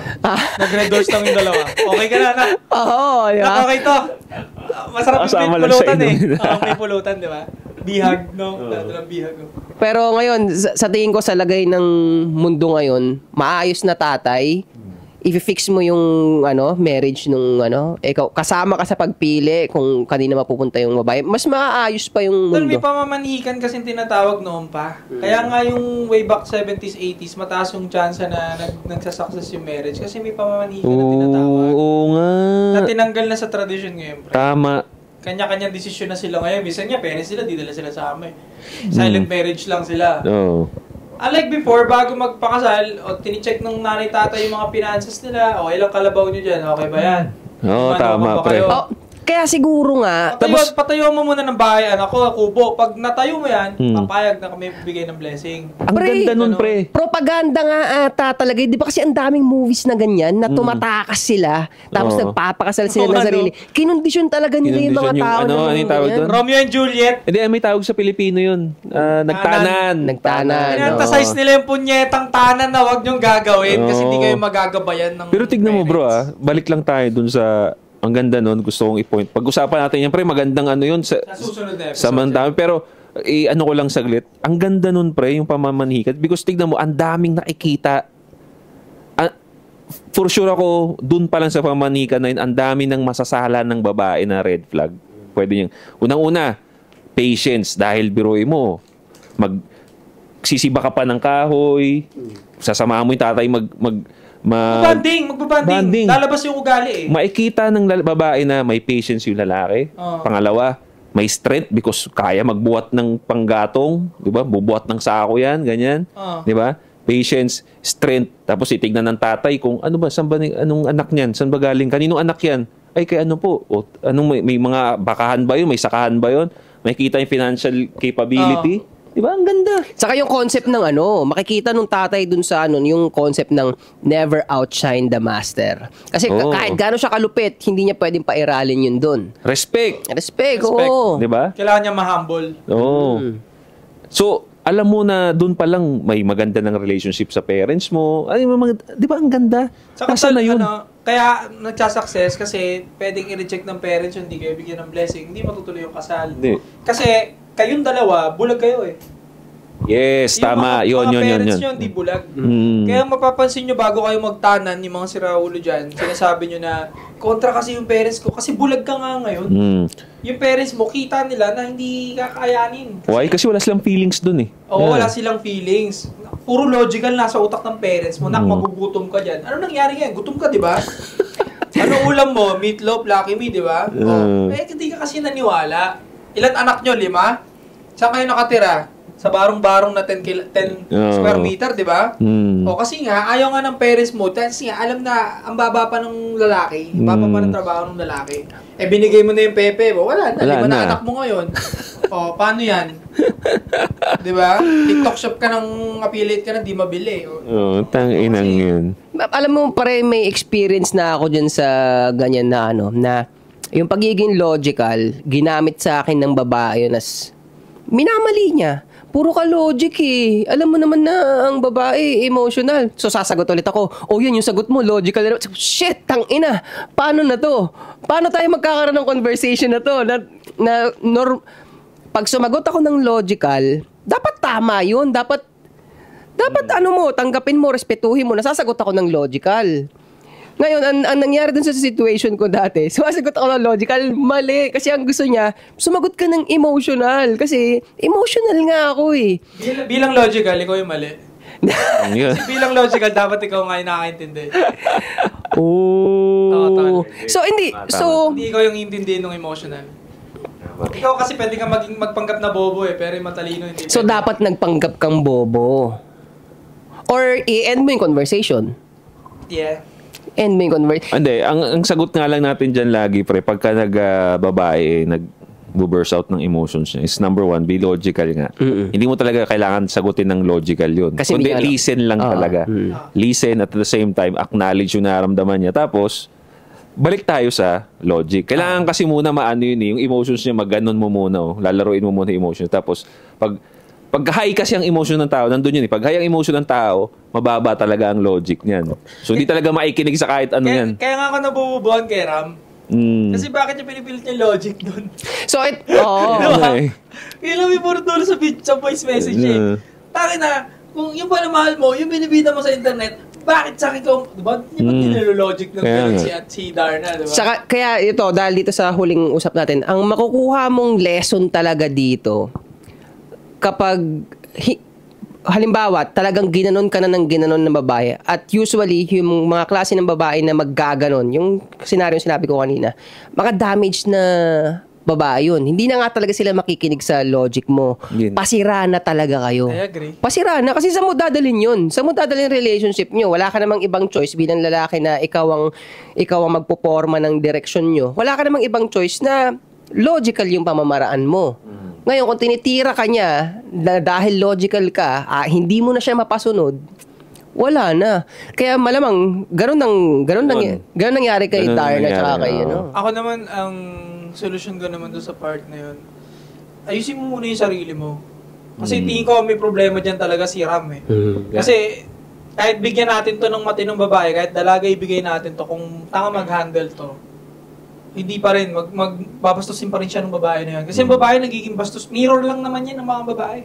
Nag-red doors lang yung dalawa. Okay ka na, anak. Oo, di ba? Okay to. Masarap yung Kasama may lang sa pulutan eh. inom. May pulutan, di ba? Bihag, no? Dalang bihag. Pero ngayon, sa tingin ko sa lagay ng mundo ngayon, maayos na tatay, i-fix mo yung marriage nung ikaw kasama ka sa pagpili kung kanina mapupunta yung babae, mas maayos pa yung Tol, may mundo. pamamanihikan kasi tinatawag noon pa. Kaya nga yung way back 70s, 80s, mataas yung chance na nagsasucess yung marriage kasi may pamamanihikan na tinatawag. Oo nga. Na tinanggal na sa tradition ngayon, pre. Tama. Kanya-kanyang desisyon na sila ngayon. Minsan nga, parents sila, di dala sila sa amin. Silent marriage lang sila. Oo. Unlike before, bago magpakasal, tinicheck ng nanay tatay yung mga finances nila, ilang kalabaw nyo dyan, okay ba yan? Oo, Ano, tama, ba pre. kayo? Kaya siguro nga, Patayo mo muna ng bahay, anak ko, kubo. Pag natayo mo yan, papayag na kami bigay ng blessing. Ang Pre, ganda nun, pre. propaganda nga ata talaga. Di ba kasi ang daming movies na ganyan na tumatakas sila tapos Oo. nagpapakasal sila ng Oo, sarili. Kinondisyon talaga nila yung mga Kinondisyon tao yung, na ano yung tawag ganyan. doon? Romeo and Juliet, Hindi, may tawag sa Pilipino yun. Nagtanan. Nagtanan. in-emphasize nila yung punyetang tanan na huwag nyong gagawin kasi Oo. hindi kayo magagabayan ng Pero tignan mo bro parents. balik lang tayo dun sa ang ganda nun, gusto kong i-point. Pag-usapan natin yan, pre, magandang ano yun sa Sa susunod na episode. sa mandami. Pero, ano ko lang saglit, ang ganda nun, pre, yung pamamanhikat. Because tignan mo, ang daming nakikita. For sure ako, dun pa lang sa pamamanhikat na yun, ang dami ng masasala ng babae na red flag. Pwede niyang, unang-una, patience. Dahil biruin mo, sisiba ka pa ng kahoy, sasamahan mo yung tatay Magbabanding. Banding. Lalabas yung ugali eh. Makikita ng babae na may patience yung lalaki. Oo. Pangalawa, may strength because kaya magbuhat ng panggatong, 'di ba? Bubuhat ng sako 'yan, ganyan. Oo. 'Di ba? Patience, strength, tapos itignan ng tatay kung ano ba, anong anak niyan? Saan ba galing? Kaninong anak 'yan? Ay kay ano po? O, anong may mga bakahan ba 'yun? May sakahan ba 'yun? Makikita yung financial capability. 'Di ba? Ang ganda. Saka yung concept ng makikita nung tatay dun sa yung concept ng never outshine the master. Kasi Oo. kahit gaano siya kalupit, hindi niya pwedeng pairalin yun dun. Respect. Respect, 'Di oo. ba? Kailangan niya ma-humble. Oo. So, alam mo na doon pa lang may maganda ng relationship sa parents mo. Ay, di ba ang ganda? Saka Nasaan na yun? Kaya nagsasucess kasi pwedeng i-reject ng parents yung hindi kayo bigyan ng blessing, hindi matutuloy yung kasal. Hindi. Kasi kayong dalawa, bulag kayo eh. Yes, tama. Yun. parents nyo, hindi bulag. Kaya mapapansin nyo bago kayo magtanan, yung mga siraulo dyan, sinasabi nyo na, kontra kasi yung parents ko, kasi bulag ka nga ngayon. Yung parents mo, kita nila na hindi kakayanin. Why? Kasi wala silang feelings doon eh. Oo, wala silang feelings. Puro logical nasa utak ng parents mo, magugutom ka dyan. Ano nangyari yan? Gutom ka, di ba? Ano ulam mo? Meatloaf, Lucky Me, di ba? Hindi ka kasi naniwala. Ilan anak nyo? 5? Saan kayo nakatira? Sa barong-barong na 10 square meter, di ba? O kasi nga, ayaw nga ng parents mo, kasi nga, alam na, ang baba pa ng lalaki, baba pa ng trabaho ng lalaki. Binigay mo na yung pepe mo, wala na, 5 na anak mo ngayon. Paano yan? Di ba? TikTok shop ka ng affiliate ka na, di mabili. Tang-inang yun. Alam mo, pare, may experience na ako dyan sa ganyan na na yung pagiging logical, ginamit sa akin ng babae yun as minamali niya. Puro ka logic eh. Alam mo naman na ang babae emotional. So sasagot ulit ako, yun yung sagot mo, logical. Shit, tangina. Paano na to? Paano tayo magkakaroon ng conversation na to? Pag sumagot ako ng logical, dapat tama yun. Dapat tanggapin mo, respetuhin mo, nasasagot ako ng logical. Ngayon, ang nangyari dun sa situation ko dati, sumasagot ako ng logical, mali. Kasi ang gusto niya, sumagot ka ng emotional. Kasi emotional nga ako eh. Bilang logical, ikaw yung mali. Kasi bilang logical, dapat ikaw nga yung nakakaintindi. So, hindi. Hindi ikaw yung intindihin ng emotional. Ikaw kasi pwede kang magpanggap na bobo eh, pero yung matalino hindi. So, dapat nagpanggap kang bobo. Or, i-end mo yung conversation. Yeah. End mo yung conversation. Hindi, ang sagot nga lang natin dyan lagi, pre, pagka nag-babae, nag-burst out ng emotions niya, is number one, be logical nga. Hindi mo talaga kailangan sagutin ng logical yun. Kasi kundi listen lang talaga. Listen at the same time, acknowledge yung nararamdaman niya. Tapos, balik tayo sa logic. Kailangan kasi muna maano yun eh, yung emotions niya, mag-ganon mo muna. Lalaroin mo muna yung emotions. Tapos, pag high kasi ang emotion ng tao, nandun yun eh. Pag high ang emotion ng tao, mababa talaga ang logic niyan. So, hindi talaga maikinig sa kahit ano yan. Kaya nga ako nabububuhan kay Ram. Kasi bakit yung pinipilit niya logic dun? So, Okay. Kaya lang may puro dulo sa voice message eh. Taki na, kung yung pala mahal mo, yung binibida mo sa internet, bakit sa akin ko, diba? Hindi ba nilologic ng si Darna, diba? Saka, kaya ito, dahil dito sa huling usap natin, ang makukuha mong lesson talaga dito, kapag halimbawa talagang ginanon ka na ng ginanon ng babae at usually yung mga klase ng babae na maggaganon, yung senaryo sinabi ko kanina, damage na babae yun. Hindi na nga talaga sila makikinig sa logic mo. Pasira na talaga kayo. I agree. Pasira na kasi sa mo dadalhin yun. Sa mo dadalhin relationship nyo. Wala ka namang ibang choice bilang lalaki na ikaw ang magpoporma ng direksyon nyo. Wala ka namang ibang choice na logical yung pamamaraan mo. Ngayon, kung tinitira ka niya na dahil logical ka, hindi mo na siya mapasunod, wala na. Kaya malamang, ganun nangyari kay Darna at kay Ako naman, ang solusyon ko naman doon sa part na yun, ayusin mo muna yung sarili mo. Kasi tingin ko may problema dyan talaga si Ram eh. Kasi kahit bigyan natin to ng matinong babae, kahit dalaga ibigay natin to, kung tanga mag-handle to, hindi pa rin, magbabastusin pa rin siya ng babae na yun. Kasi yung babae nagiging bastos, mirror lang naman yan ng mga babae.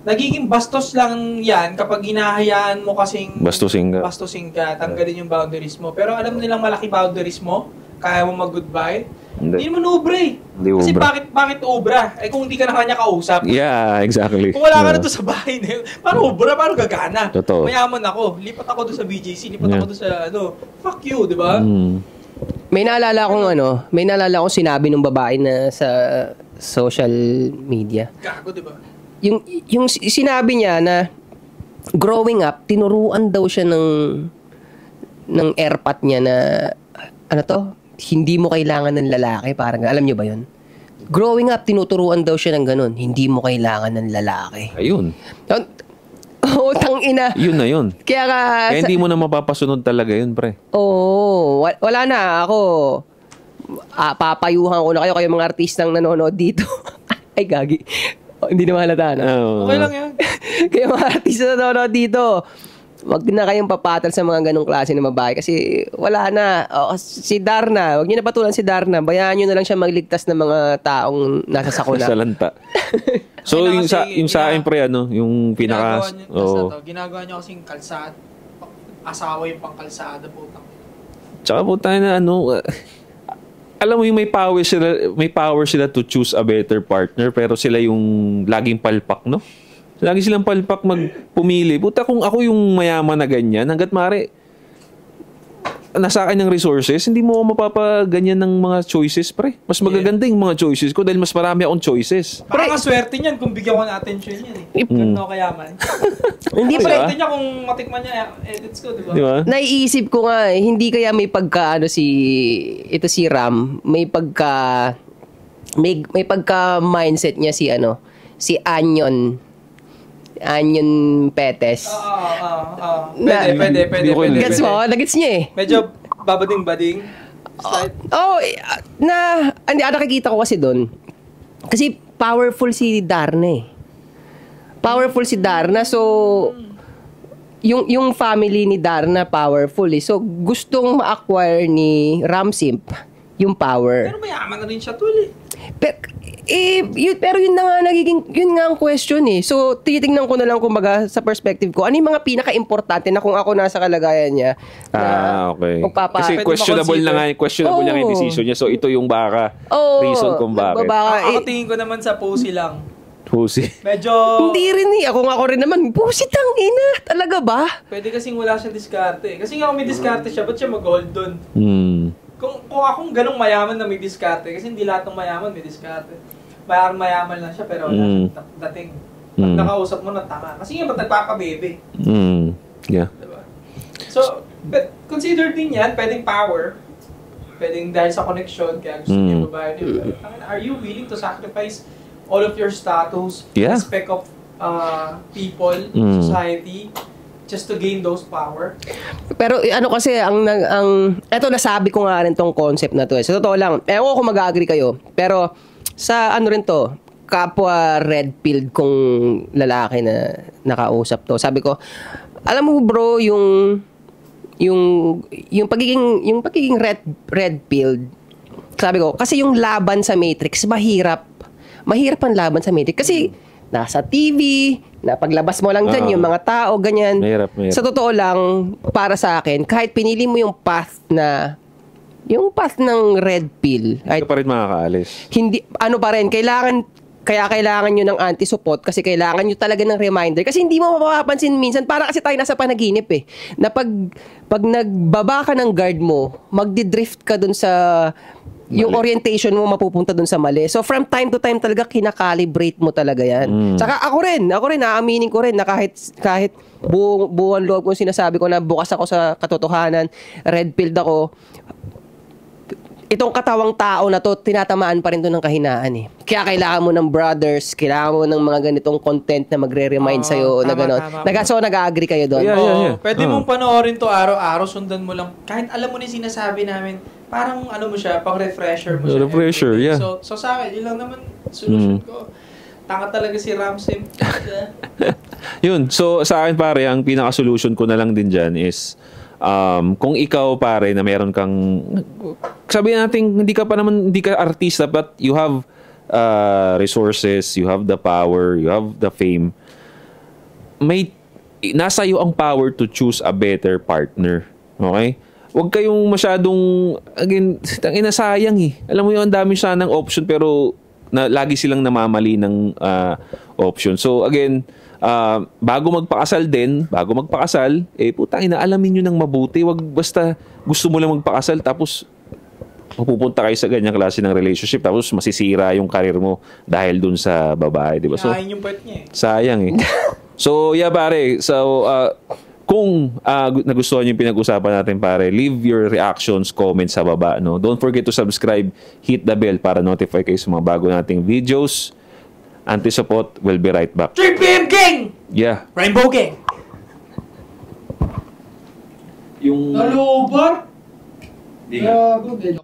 Nagiging bastos lang yan kapag hinahayaan mo kasing bastusin ka, tanggalin yung boundaries mo. Pero alam nilang malaki boundaries mo, kaya mo mag-goodbye, hindi mo nubre. Kasi bakit ubra? Kung hindi ka na kanya kausap. Yeah, exactly. Kung wala ka na to sa bahay na yun, paano ubra? Paano gagana? Totoo. Mayaman ako, lipat ako doon sa BJC, lipat ako doon sa fuck you, di ba? May naalala akong sinabi ng babae na sa social media. Gago, di ba? Yung sinabi niya na growing up, tinuruan daw siya ng airpat niya na hindi mo kailangan ng lalaki. Parang, alam niyo ba yun? Growing up, tinuturuan daw siya ng ganun. Hindi mo kailangan ng lalaki. Ayun. Tangina. Yun na yun. Kaya hindi mo na mapapasunod talaga yun, pre. Wala na. Ako, papayuhan ko na kayo mga artistang nanonood dito. Ay, gagi. Hindi na mahalata na. Okay lang yan. Kaya mga artista na nanonood dito, wag na kayong papatal sa mga ganong klase ng babae kasi wala na. Si Darna, wag niyo na patulan si Darna. Bayaan niyo na lang siya magligtas ng mga taong nasa sakuna. Sa lanta. So, yung sa akin, pre, yung pinaka... Ginagawa niyo kasing kalsada. Asawa yung pangkalsada, putang. Tsaka putang na alam mo yung may power sila to choose a better partner, pero sila yung laging palpak, no? Lagi silang palpak magpumili. Puta, kung ako yung mayaman na ganyan, hanggat maaari, nasa akin ng resources, hindi mo ako mapapaganyan ng mga choices, pre. Mas magaganda yung mga choices ko dahil mas marami akong choices. Parang swerte niyan kung bigyan ko ng attention yan eh. Ganun ako kayaman. Hindi pa swerte niya kung matikman niya edits ko, di ba? Naiisip ko nga, hindi kaya may pagka, si Ram, may pagka may pagka-mindset niya si Anion Petes. Pwede. Gets mo? Nagets niya eh. Medyo babading-bading. Nakikita ko kasi doon. Kasi powerful si Darna eh. Powerful si Darna, so yung family ni Darna powerful eh. So gustong ma-acquire ni Ramsimp yung power. Pero mayaman na rin siya tol eh. Pero yun na nga yun nga ang question eh. So tinitingnan ko na lang kumbaga sa perspective ko, ano yung mga pinaka-importante na kung ako nasa kalagayan niya na okay. Kasi Pwede questionable na nga, questionable na nga yung decision niya. So ito yung reason kung bakit. Ako tingin ko naman sa Pussy lang. Pussy. Medyo... Hindi rin eh. Ako rin naman. Pussy ina. Talaga ba? Pwede kasing wala siyang diskarte. Kasi nga kung may diskarte siya, ba't siya mag-hold doon? Kung akong ganong mayaman na may diskarte, kasi hindi lahat ng mayaman may diskarte. Mayaman lang siya, pero wala siyang dating. Pag nakausap mo ng tama. Kasi nga ba't nagpapabebe? Yeah. Diba? So, but consider din yan, pwedeng power. Pwedeng dahil sa connection, kaya gusto niya babae. Diba? Are you willing to sacrifice all of your status, aspect of people, society, just to gain those power? Pero kasi eto nasabi ko nga rin tong concept na to eh. Sa totoo lang, ewan ko kung mag-agree kayo, pero sa rin to, kapwa red pilled kong lalaki na nakausap to. Sabi ko, alam mo bro, yung pagiging red pilled, sabi ko, kasi yung laban sa Matrix mahirap ang laban sa Matrix kasi nasa TV, na paglabas mo lang dyan, yung mga tao, ganyan. Mahirap. Sa totoo lang, para sa akin, kahit pinili mo yung path ng red pill, Ito pa rin makakaalis. hindi, pa rin, kailangan nyo ng anti-support kasi kailangan nyo talaga ng reminder. Kasi hindi mo mapapansin minsan, para kasi tayo nasa panaginip eh, na pag nagbaba ka ng guard mo, magdi-drift ka dun sa yung orientation mo mapupunta dun sa mali. So from time to time talaga kinakalibrate mo talaga yan. Saka ako rin, naaminin ko rin na kahit buong loob ko sinasabi ko na bukas ako sa katotohanan, red pilled ako, itong katawang tao na to, tinatamaan pa rin to ng kahinaan eh. Kaya kailangan mo ng brothers, kailangan mo ng mga ganitong content na magre-remind sa'yo na gano'n. So nag-agree kayo doon? Yeah. Pwede mong panoorin to araw-araw, sundan mo lang. Kahit alam mo na yung sinasabi namin, parang mo siya, pang-refresher mo siya. Refresher, yeah. So sa akin, yun lang naman solution ko. Tanga talaga si Ramsim. Yun. So sa akin pare, ang pinaka-solution ko na lang din dyan is kung ikaw pare na meron kang, sabihin natin hindi ka artista but you have resources, you have the power, you have the fame, nasa iyo ang power to choose a better partner. Okay? Huwag kayong masyadong, again, sayang eh. Alam mo yun, ang dami sanang option pero lagi silang namamali ng option. So again, bago magpakasal, putang ina, alamin nyo ng mabuti. Wag basta gusto mo lang magpakasal tapos mapupunta kayo sa ganyang klase ng relationship tapos masisira yung karir mo dahil dun sa babae, di ba? So, yung part niya eh. Sayang eh. So, yeah pare. So, kung nagustuhan yung pinag-usapan natin pare, leave your reactions, comments sa baba. No? Don't forget to subscribe, hit the bell para notify kayo sa mga bago nating videos. Anti-support, we'll be right back. 3 PM Gang! Yeah. Rainbow Gang! Yung... Nalubar? Grabe,